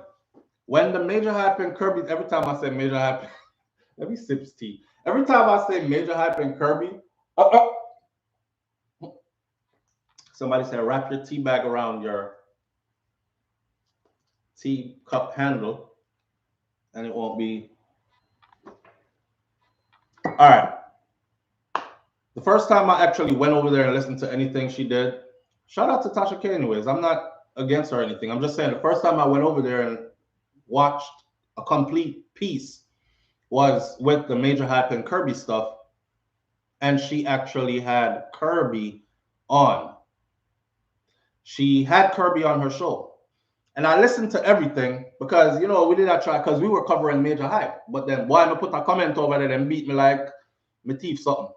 A: When the Major Hype and Kirby, every time I say Major Hype, let me sip tea. Every time I say Major Hype and Kirby, somebody said wrap your tea bag around your tea cup handle and it won't be. All right. The first time I actually went over there and listened to anything she did, shout out to Tasha K anyways. I'm not against her or anything. I'm just saying the first time I went over there and watched a complete piece was with the Major Hype and Kirby stuff. And she actually had Kirby on. She had Kirby on her show. And I listened to everything because, we did not try because we were covering Major Hype. But then, boy, I put a comment over there and beat me like me thief something.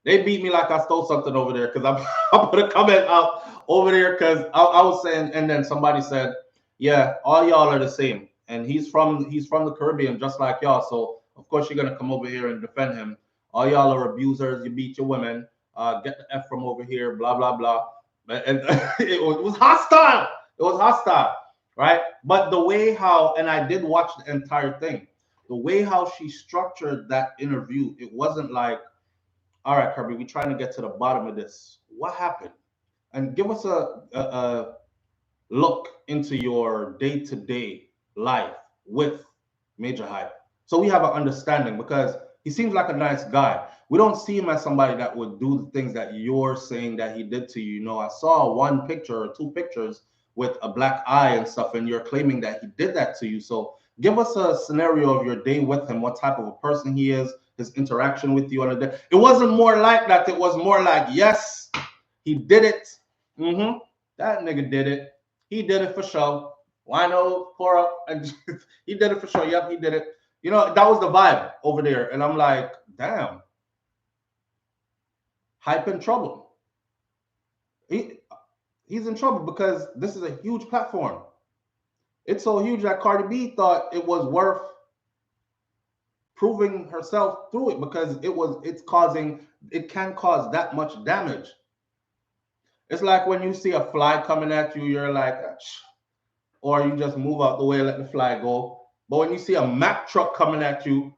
A: They beat me like I stole something over there because I put a comment out over there because I was saying, and then somebody said, yeah, all y'all are the same. And he's from the Caribbean just like y'all. So, of course, you're going to come over here and defend him. All y'all are abusers. You beat your women. Get the F from over here, blah, blah, blah. And it was hostile. It was hostile, right? But the way how, and I did watch the entire thing, the way how she structured that interview, it wasn't like, all right, Kirby, we're trying to get to the bottom of this. What happened? And give us a look into your day-to-day life with Major Hype. So we have an understanding because he seems like a nice guy. We don't see him as somebody that would do the things that you're saying that he did to you. I saw one picture or two pictures with a black eye and stuff, and you're claiming that he did that to you. So give us a scenario of your day with him, what type of a person he is, his interaction with you on a day. It wasn't more like that. It was more like, yes, he did it. That nigga did it. He did it for sure. Wino, pour up, and he did it for sure. Yep, he did it. That was the vibe over there. And I'm like, damn. Hype in trouble. He's in trouble because this is a huge platform. It's so huge that Cardi B thought it was worth proving herself through it because it can cause that much damage. It's like when you see a fly coming at you, you're like, or you just move out the way and let the fly go. But when you see a Mack truck coming at you,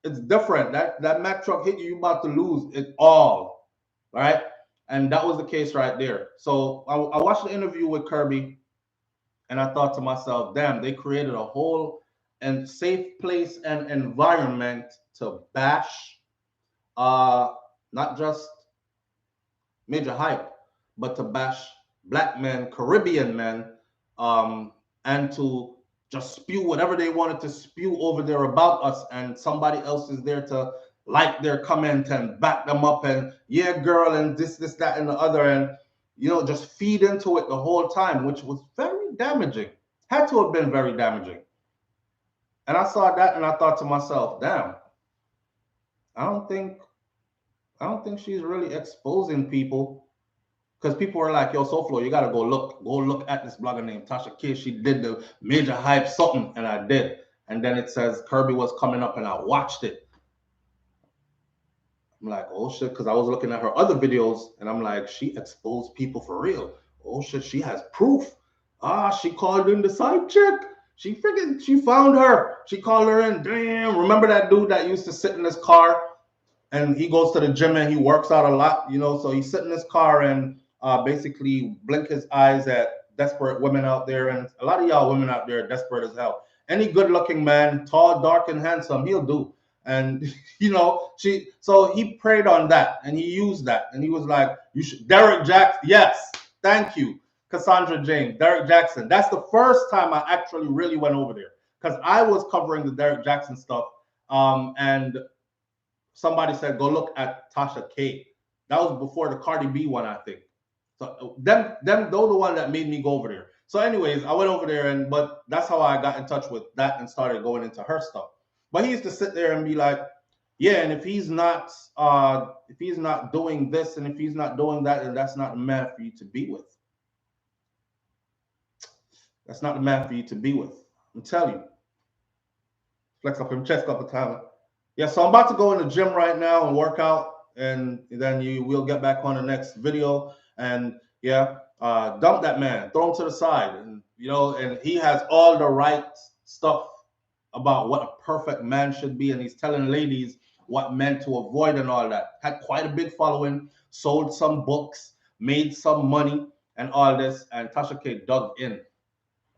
A: it's different. That Mack truck hit you, you're about to lose it all, right? And that was the case right there. So I watched the interview with Kirby, and I thought to myself, damn, they created a whole and safe place and environment to bash not just Major Hype, but to bash black men, Caribbean men, and to just spew whatever they wanted to spew over there about us, and somebody else is there to like their comment and back them up and yeah, girl, and this, that, and the other, and just feed into it the whole time, which was very damaging. Had to have been very damaging. And I saw that and I thought to myself, damn, I don't think she's really exposing people. Because people were like, yo, SoFlo, you gotta go look at this blogger named Tasha K. She did the Major Hype something, and I did. And then it says Kirby was coming up and I watched it. I'm like, oh shit, because I was looking at her other videos and I'm like, she exposed people for real. Oh shit, she has proof. She called in the side chick. She found her. She called her in. Damn, remember that dude that used to sit in his car and he goes to the gym and he works out a lot, so he sit in his car and basically blink his eyes at desperate women out there, and a lot of y'all women out there are desperate as hell. Any good-looking man, tall, dark, and handsome, he'll do. And so he preyed on that and he used that and he was like, "You should, Derek Jackson." Yes, thank you, Cassandra James, Derek Jackson. That's the first time I actually really went over there because I was covering the Derek Jackson stuff, and somebody said, go look at Tasha K. That was before the Cardi B one, I think. So those the one that made me go over there. So, anyways, I went over there, but that's how I got in touch with that and started going into her stuff. But he used to sit there and be like, yeah, and if he's not doing this and if he's not doing that, then that's not the man for you to be with. That's not the man for you to be with. I'm telling you. Flex up him chest a couple times. Yeah, so I'm about to go in the gym right now and work out, and then we'll get back on the next video. And yeah, dump that man, throw him to the side, and and he has all the right stuff about what a perfect man should be, and he's telling ladies what men to avoid and all that. Had quite a big following, sold some books, made some money, and all this. And Tasha K dug in,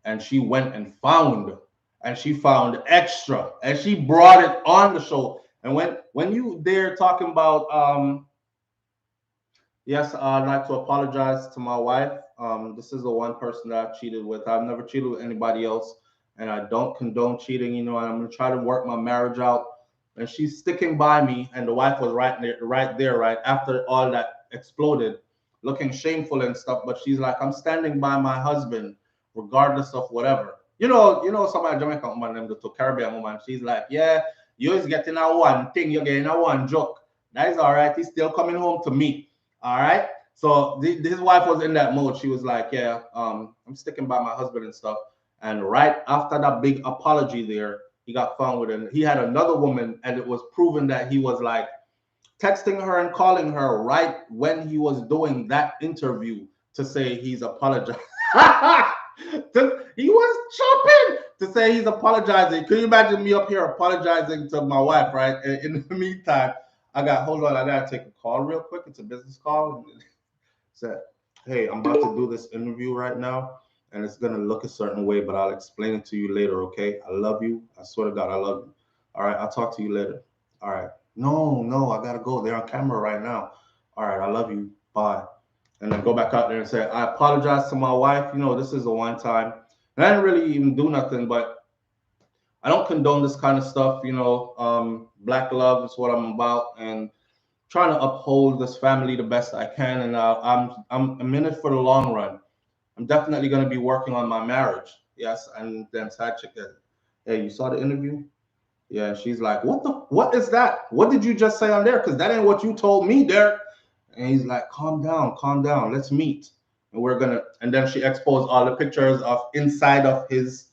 A: and she went and she found extra, and she brought it on the show. And when you there talking about yes, I'd like to apologize to my wife. This is the one person that I've cheated with. I've never cheated with anybody else, and I don't condone cheating. And I'm gonna try to work my marriage out. And she's sticking by me, and the wife was right there, right after all that exploded, looking shameful and stuff. But she's like, I'm standing by my husband, regardless of whatever. Somebody Jamaican woman named the Caribbean woman. She's like, yeah, you is getting a one thing, you're getting a one joke. That is all right. He's still coming home to me. All right. So his wife was in that mode. She was like, yeah, I'm sticking by my husband and stuff. And right after that big apology there, he got found with it. He had another woman, and it was proven that he was like texting her and calling her right when he was doing that interview to say he's apologizing. He was chopping to say he's apologizing. Can you imagine me up here apologizing to my wife, right? And in the meantime, hold on, I gotta take a call real quick. It's a business call. Said, hey, I'm about to do this interview right now, and it's gonna look a certain way, but I'll explain it to you later, okay? I love you. I swear to God, I love you. All right, I'll talk to you later. All right. No, I gotta go. They're on camera right now. All right, I love you. Bye. And then go back out there and say, I apologize to my wife. This is a one time. And I didn't really even do nothing, but I don't condone this kind of stuff. Black love is what I'm about, and trying to uphold this family the best I can. And I'm in it for the long run. I'm definitely going to be working on my marriage. Yes, and then side chick, hey, you saw the interview? Yeah, she's like, what is that? What did you just say on there? Because that ain't what you told me, Derek. And he's like, calm down, let's meet. And then she exposed all the pictures of inside of his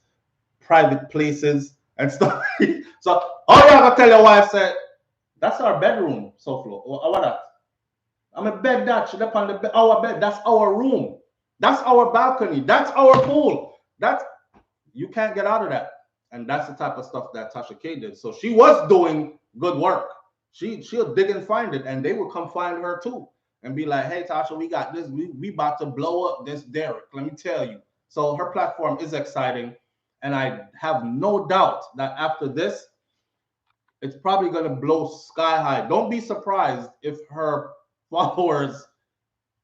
A: private places and stuff. So all you have to tell your wife said, that's our bedroom, Soflo. What that? I'm a bed that should up on our bed. That's our room. That's our balcony. That's our pool. You can't get out of that. And that's the type of stuff that Tasha K did. So she was doing good work. She'll dig and find it, and they will come find her too and be like, hey, Tasha, we got this. We about to blow up this Derek. Let me tell you. So her platform is exciting. And I have no doubt that after this, it's probably going to blow sky high. Don't be surprised if her followers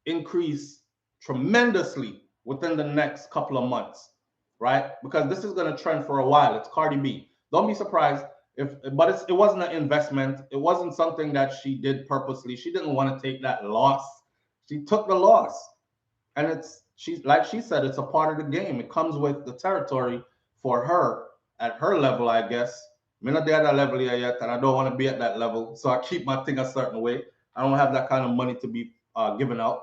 A: increase tremendously within the next couple of months, right? Because this is going to trend for a while. It's Cardi B. Don't be surprised but it wasn't an investment. It wasn't something that she did purposely. She didn't want to take that loss. She took the loss, and like she said, it's a part of the game. It comes with the territory for her at her level, I guess. I'm not at that level yet, and I don't want to be at that level. So I keep my thing a certain way. I don't have that kind of money to be given out.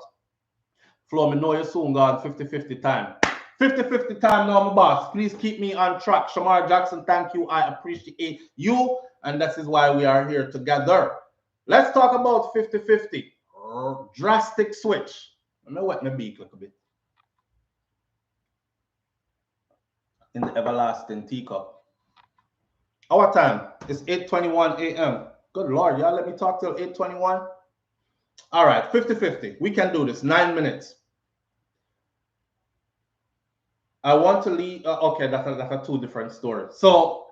A: Flo, me know you soon gone 50-50 time. 50-50 time now, my boss. Please keep me on track. Shamar Jackson, thank you. I appreciate you. And this is why we are here together. Let's talk about 50-50. Drastic switch. Let me wet my beak a little bit. in the everlasting teacup. Our time is 8:21 a.m. Good Lord, y'all let me talk till 8:21. All right, 50-50. We can do this. 9 minutes. I want to leave. Okay, that's a two different story. So,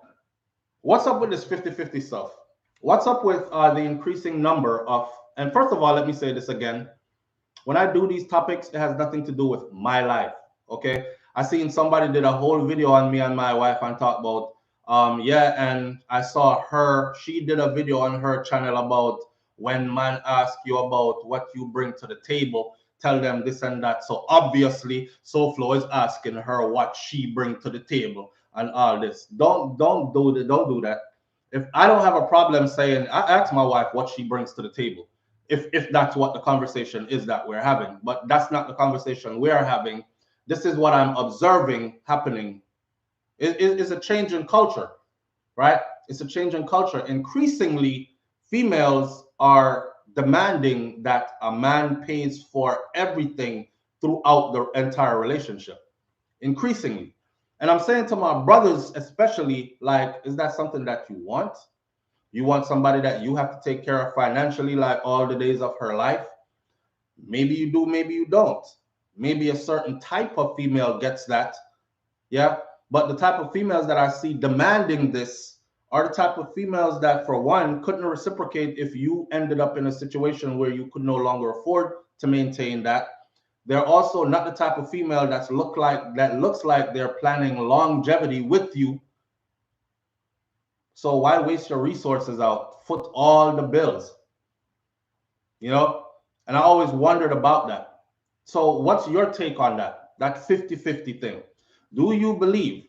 A: what's up with this 50-50 stuff? What's up with the increasing number of, and first of all, let me say this again. When I do these topics, it has nothing to do with my life. Okay. I seen somebody did a whole video on me and my wife and talk about, yeah, and I saw her, she did a video on her channel about when man ask you about what you bring to the table, tell them this and that. So obviously, SoFlo is asking her what she bring to the table and all this. Don't do that. If I don't have a problem saying, I ask my wife what she brings to the table, if that's what the conversation is that we're having. But that's not the conversation we're having. This is what I'm observing happening. It's a change in culture, right? It's a change in culture. Increasingly, females are demanding that a man pays for everything throughout the entire relationship. Increasingly. And I'm saying to my brothers, especially, like, is that something that you want? You want somebody that you have to take care of financially, like all the days of her life? Maybe you do, maybe you don't. Maybe a certain type of female gets that. Yeah. But the type of females that I see demanding this are the type of females that, for one, couldn't reciprocate if you ended up in a situation where you could no longer afford to maintain that. They're also not the type of female that looks like they're planning longevity with you. So why waste your resources out? Foot all the bills, you know? And I always wondered about that. So what's your take on that? That 50-50 thing. Do you believe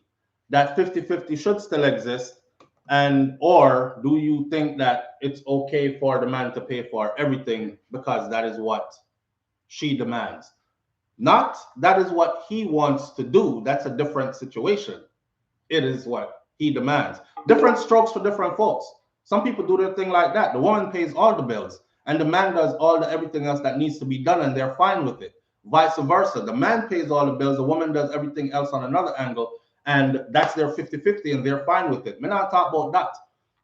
A: that 50-50 should still exist? And or do you think that it's okay for the man to pay for everything because that is what she demands? Not that is what he wants to do. That's a different situation. It is what he demands. Different strokes for different folks. Some people do their thing like that. The woman pays all the bills, and the man does all the everything else that needs to be done, and they're fine with it. Vice versa. The man pays all the bills, the woman does everything else on another angle, and that's their 50-50, and they're fine with it. I'm not talking about that.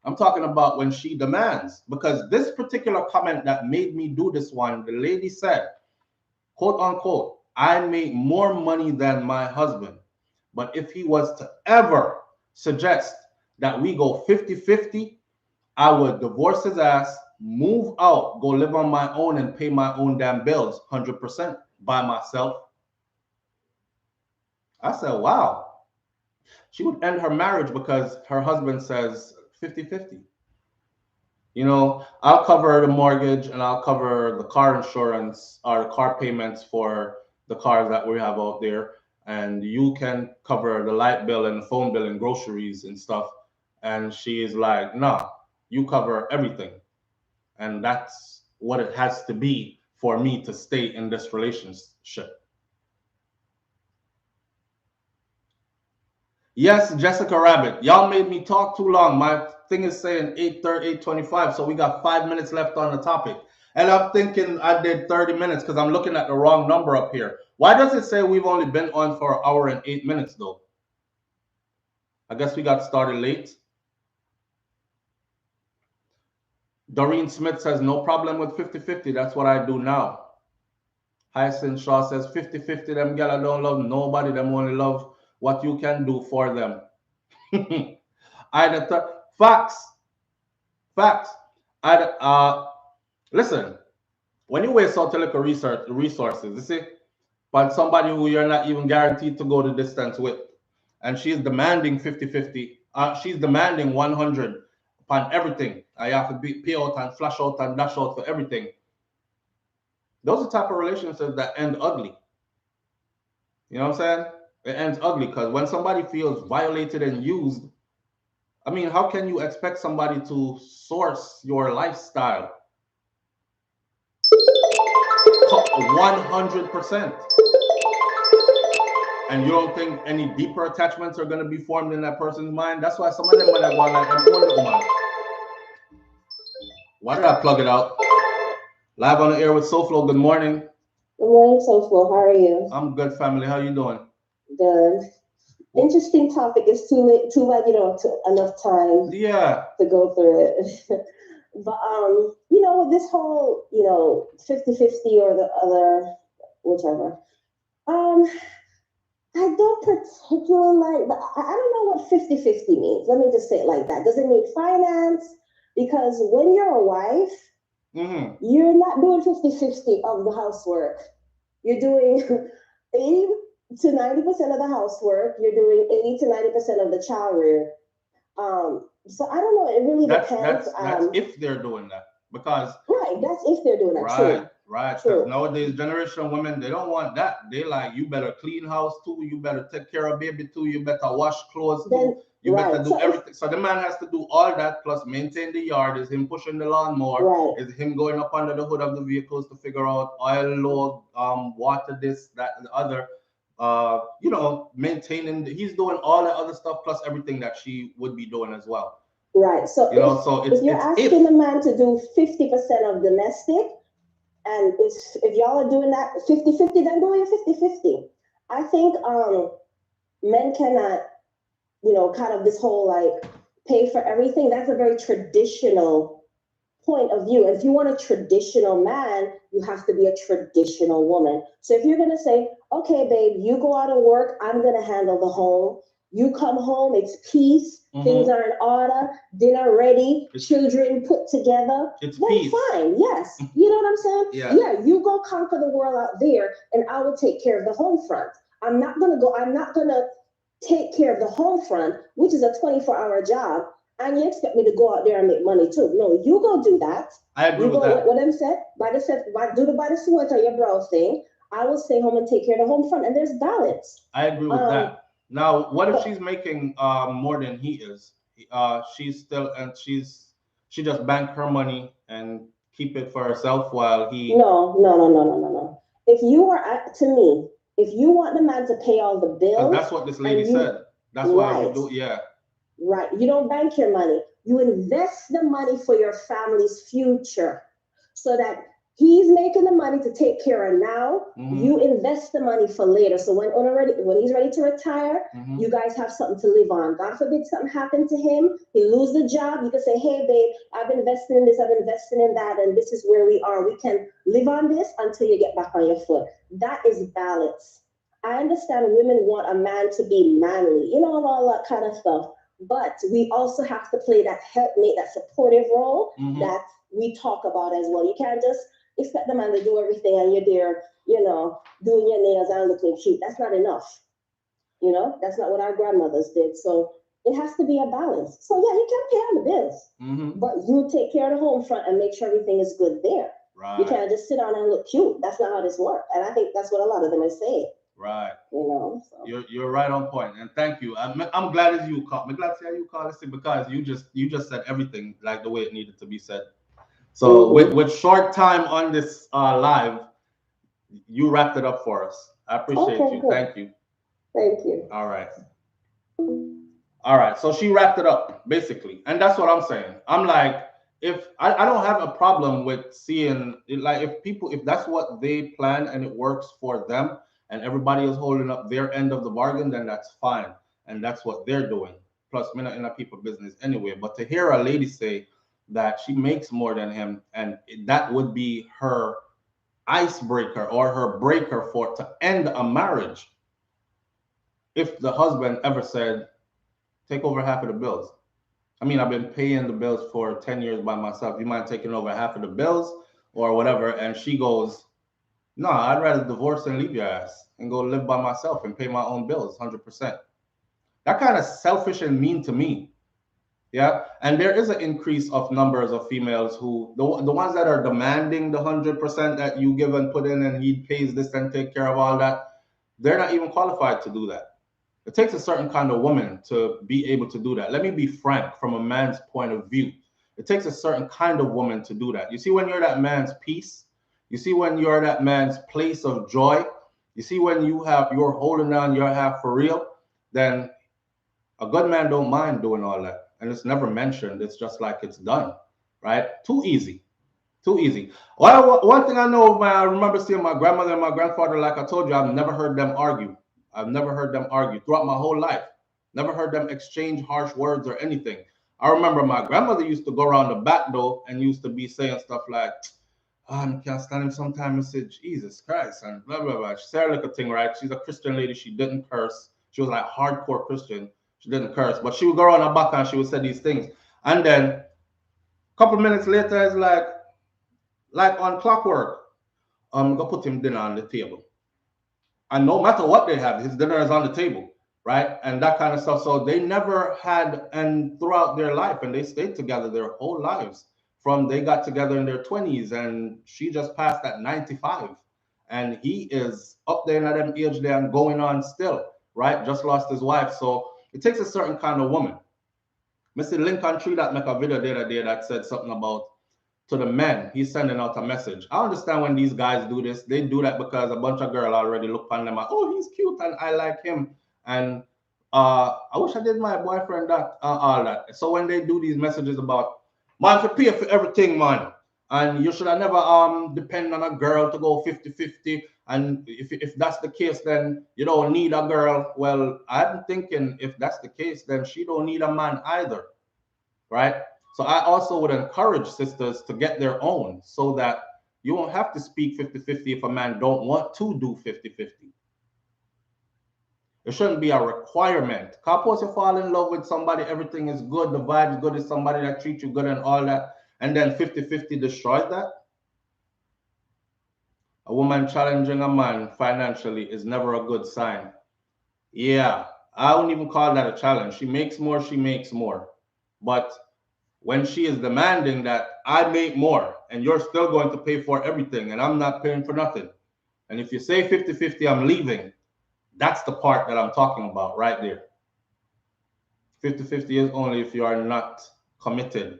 A: I'm talking about when she demands. Because this particular comment that made me do this one, the lady said, quote unquote, I make more money than my husband. But if he was to ever suggest that we go 50-50, I would divorce his ass, move out, go live on my own, and pay my own damn bills 100% by myself. I said, wow. She would end her marriage because her husband says 50-50. You know, I'll cover the mortgage and I'll cover the car insurance or the car payments for the cars that we have out there. And you can cover the light bill and the phone bill and groceries and stuff. And she is like, nah, you cover everything. And that's what it has to be for me to stay in this relationship. Yes, Jessica Rabbit. Y'all made me talk too long. My thing is saying 8:30, 8:25, so we got 5 minutes left on the topic. And I'm thinking I did 30 minutes because I'm looking at the wrong number up here. Why does it say we've only been on for an hour and 8 minutes though? I guess we got started late. Doreen Smith says, no problem with 50-50. That's what I do now. Hyacinth Shaw says, 50-50, them gal don't love nobody. Them only love what you can do for them. Facts. Facts. Listen, when you waste out to look at resources, you see, but somebody who you're not even guaranteed to go the distance with, and she's demanding 50-50, she's demanding 100 upon everything. I have to pay out and flash out and dash out for everything. Those are the type of relationships that end ugly. You know what I'm saying? It ends ugly because when somebody feels violated and used, I mean, how can you expect somebody to source your lifestyle? 100%. And you don't think any deeper attachments are going to be formed in that person's mind? That's why some of them might have gone like, I'm going to woman. Why did I plug it out? Live on the air with SoFlo. Good morning.
B: Good morning, SoFlo. How are you?
A: I'm good, family. How you doing?
B: Good. Interesting topic. It's too bad you don't have enough time
A: Yeah,
B: to go through it. But with this whole, 50-50 or the other, whichever. Um, I don't particularly like, but I don't know what 50-50 means. Let me just say it like that. Does it mean finance? Because when you're a wife,
A: hmm,
B: you're not doing 50-50 of the housework. You're doing 80 to 90% of the housework. You're doing 80 to 90% of the child rear. So I don't know. It really
A: that's
B: depends.
A: that's that's if they're doing that because
B: Right. That's if they're doing that.
A: right,
B: True.
A: right. Because
B: True.
A: nowadays, generation of women, they don't want that. They like, you better clean house too. You better take care of baby too. You better wash clothes too.
B: Then
A: You better
B: right.
A: do
B: So if
A: everything. So the man has to do all that plus maintain the yard. Is him pushing the lawnmower?
B: right.
A: Is him going up under the hood of the vehicles to figure out oil load, water, this, that, and the other. Maintaining. He's doing all the other stuff plus everything that she would be doing as well.
B: Right. So
A: So
B: if you're
A: it's
B: asking
A: if
B: the man to do 50% of domestic, and if y'all are doing that 50-50, then do it 50-50. I think men cannot, kind of this whole like pay for everything. That's a very traditional point of view. If you want a traditional man, you have to be a traditional woman. So if you're gonna say, okay, babe, you go out of work, I'm gonna handle the home. You come home, it's peace, things
A: mhm,
B: are in order, dinner ready,
A: it's
B: children put together,
A: it's
B: then
A: peace.
B: fine. Yes. You know what I'm saying?
A: Yeah,
B: Yeah, you go conquer the world out there and I will take care of the home front. I'm not gonna take care of the home front, which is a 24-hour job, and you expect me to go out there and make money too. No, you go do that.
A: I agree
B: You
A: with
B: go
A: that.
B: what them said, do the by the sweat or your brow thing. I will stay home and take care of the home front, and there's balance.
A: I agree with
B: Um,
A: that. Now, what if
B: but
A: she's making more than he is? She's still and she just bank her money and keep it for herself while he.
B: no, no, no, no, no, no, no. If you are to me, if you want the man to pay all the
A: Because that's
B: bills,
A: what this lady
B: and you
A: said. That's why we
B: right,
A: do. Yeah.
B: right, you don't bank your money. You invest the money for your family's future, so that he's making the money to take care of now.
A: Hmm.
B: You invest the money for later. So when he's ready to retire,
A: Hmm.
B: you guys have something to live on. God forbid something happened to him, he lose the job. You can say, "Hey, babe, I've invested in this, I've invested in that, and this is where we are. We can live on this until you get back on your foot." That is balance. I understand women want a man to be manly, and all that kind of stuff. But we also have to play that helpmate, that supportive role
A: Hmm.
B: that we talk about as well. You can't just expect the man to do everything and you're there, doing your nails and looking cute. That's not enough. That's not what our grandmothers did. So it has to be a balance. So yeah, you can pay all the bills,
A: Hmm.
B: but you take care of the home front and make sure everything is good there. You
A: Right.
B: can't just sit down and look cute. That's not how this works. And I think that's what a lot of them are saying.
A: Right.
B: So
A: You're right on point, and thank you. I'm glad as you call. I'm glad to see how you call this because you just said everything like the way it needed to be said. So
B: hmm
A: with short time on this live, you wrapped it up for us. I appreciate
B: okay,
A: you.
B: good.
A: Thank you.
B: Thank you.
A: All right. All right. So she wrapped it up basically. And that's what I'm saying. I'm like, if I don't have a problem with seeing it, like if that's what they plan and it works for them and everybody is holding up their end of the bargain, then that's fine. And that's what they're doing. Plus, we're not in a people business anyway. But to hear a lady say that she makes more than him and that would be her icebreaker or her breaker for to end a marriage if the husband ever said, take over half of the bills. I mean, I've been paying the bills for 10 years by myself. You mind taking over half of the bills or whatever? And she goes, no, I'd rather divorce and leave your ass and go live by myself and pay my own bills 100%. That kind of selfish and mean to me. Yeah. And there is an increase of numbers of females who, the ones that are demanding the 100% that you give and put in and he pays this and take care of all that, they're not even qualified to do that. It takes a certain kind of woman to be able to do that. Let me be frank from a man's point of view. It takes a certain kind of woman to do that. You see, when you're that man's peace, you see, when you're that man's place of joy, you see, when you're holding down your half for real, then a good man don't mind doing all that. And it's never mentioned. It's just like it's done, right? Too easy. Too easy. Well, one thing I know, man, I remember seeing my grandmother and my grandfather, like I told you, I've never heard them argue. I've never heard them argue throughout my whole life. Never heard them exchange harsh words or anything. I remember my grandmother used to go around the back door and used to be saying stuff like, I can't stand him sometimes. I said, Jesus Christ, and blah, blah, blah. She said like a thing, right? She's a Christian lady. She didn't curse. She was like hardcore Christian. She didn't curse, but she would go around her back and she would say these things. And then a couple minutes later, it's like on clockwork. Go put him dinner on the table. And no matter what they have, his dinner is on the table, right? And that kind of stuff. So they never had, and throughout their life, and they stayed together their whole lives. From they got together in their 20s, and she just passed at 95, and he is up there at them age there and going on still, right? Just lost his wife. So it takes a certain kind of woman. Mr. Lincoln Tree that make a video the other day that said something about to the men, he's sending out a message. I understand when these guys do this, they do that because a bunch of girls already look on them and, oh, he's cute and I like him. And I wish I did my boyfriend that, all that. So when they do these messages about, man, to pay for everything, man. And you should have never depend on a girl to go 50-50. And if that's the case, then you don't need a girl. Well, I'm thinking if that's the case, then she don't need a man either, right? So I also would encourage sisters to get their own so that you won't have to speak 50-50 if a man don't want to do 50-50. It shouldn't be a requirement. Suppose you fall in love with somebody, everything is good, the vibe is good, is somebody that treats you good and all that, and then 50-50 destroys that. A woman challenging a man financially is never a good sign. Yeah, I wouldn't even call that a challenge. She makes more, she makes more. But when she is demanding that I make more and you're still going to pay for everything and I'm not paying for nothing. And if you say 50-50, I'm leaving, that's the part that I'm talking about right there. 50-50 is only if you are not committed.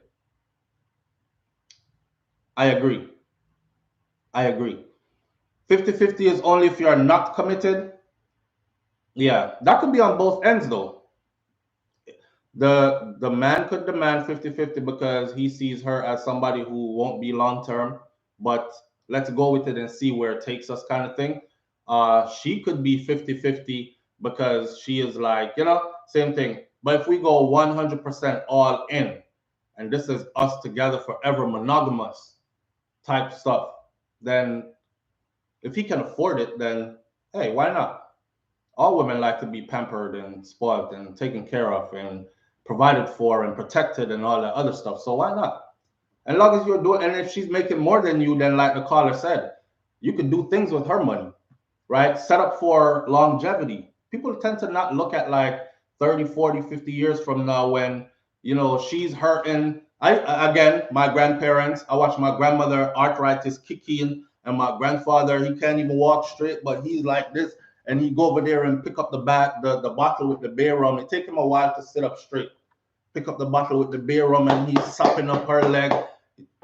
A: I agree. I agree. 50-50 is only if you are not committed. Yeah, that could be on both ends though. The man could demand 50-50 because he sees her as somebody who won't be long term, but let's go with it and see where it takes us kind of thing. She could be 50-50 because she is like, same thing. But if we go 100% all in, and this is us together forever, monogamous type stuff, then if he can afford it, then hey, why not? All women like to be pampered and spoiled and taken care of and provided for and protected and all that other stuff. So why not? As long as you're doing, and if she's making more than you, then like the caller said, you can do things with her money, right? Set up for longevity. People tend to not look at like 30, 40, 50 years from now when, she's hurting. Again, my grandparents, I watched my grandmother arthritis kick in, and my grandfather, he can't even walk straight, but he's like this, and he go over there and pick up the bottle with the beer rum. It take him a while to sit up straight. Pick up the bottle with the beer rum, and he's sopping up her leg.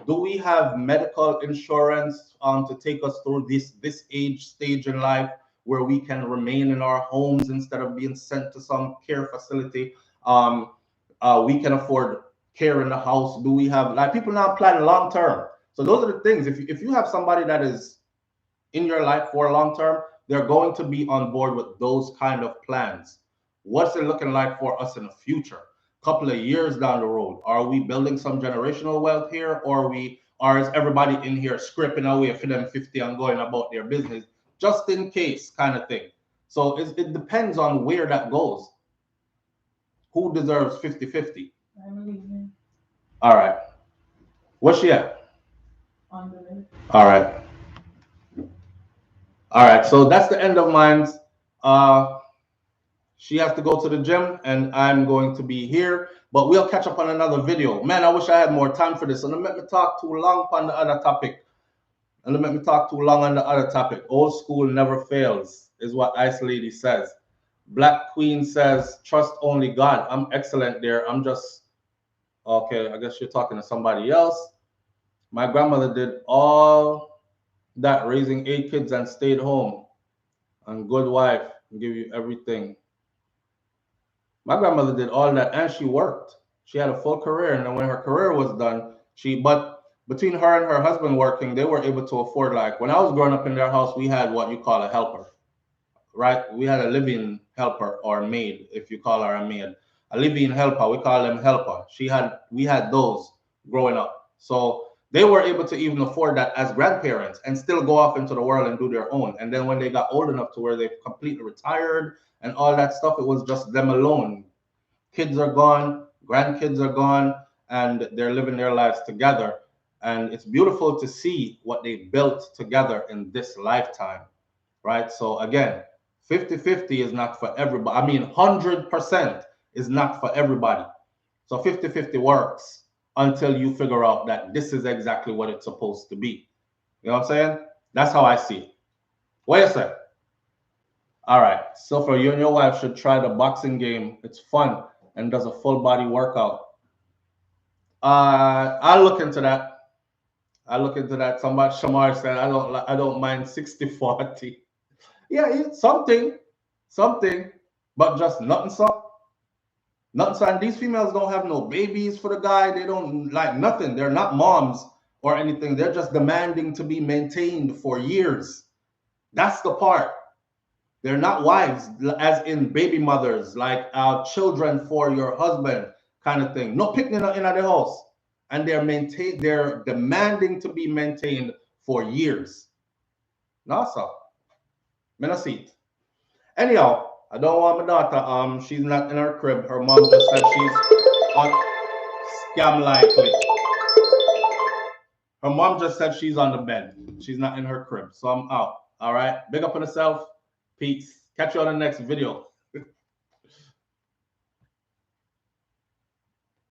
A: Do we have medical insurance to take us through this age stage in life where we can remain in our homes instead of being sent to some care facility? We can afford care in the house. Do we have, like, people now planning long term? So those are the things. If you have somebody that is in your life for long term, they're going to be on board with those kind of plans. What's it looking like for us in the future? Couple of years down the road, are we building some generational wealth here, or is everybody in here scraping away for them 50 and going about their business just in case kind of thing? So it depends on where that goes. Who deserves 50-50? All right. What's she at? All right. All right. So that's the end of mine. She has to go to the gym, and I'm going to be here. But we'll catch up on another video. Man, I wish I had more time for this. And don't let me talk too long on the other topic. Old school never fails, is what Ice Lady says. Black Queen says, trust only God. I'm excellent there. I'm just, okay, I guess you're talking to somebody else. My grandmother did all that, raising 8 kids and stayed home. And good wife, give you everything. My grandmother did all that and she worked. She had a full career. And then when her career was done, but between her and her husband working, they were able to afford, like, when I was growing up in their house, we had what you call a helper. right? We had a living helper or maid, if you call her a maid, a living helper. We call them helper. We had those growing up. So they were able to even afford that as grandparents and still go off into the world and do their own. And then when they got old enough to where they completely retired and all that stuff, it was just them alone. Kids are gone, grandkids are gone, and they're living their lives together. And it's beautiful to see what they built together in this lifetime, right? So again, 50-50 is not for everybody. I mean, 100% is not for everybody. So 50-50 works until you figure out that this is exactly what it's supposed to be. You know what I'm saying? That's how I see it. What you say? All right. So for you and your wife should try the boxing game. It's fun and does a full body workout. I'll look into that. I'll look into that. Somebody Shamar said I don't mind 60-40. Yeah, it's something, but just nothing so. Nothing so. And these females don't have no babies for the guy. They don't like nothing. They're not moms or anything. They're just demanding to be maintained for years. That's the part. They're not wives, as in baby mothers, like children for your husband, kind of thing. No picnic in the house, and they're demanding to be maintained for years. No, sir. Me not see it. Anyhow, I don't want my daughter. She's not in her crib. Her mom just said she's on scam likely. Her mom just said she's on the bed. She's not in her crib, so I'm out. All right. Big up on herself. Peace. Catch you on the next video.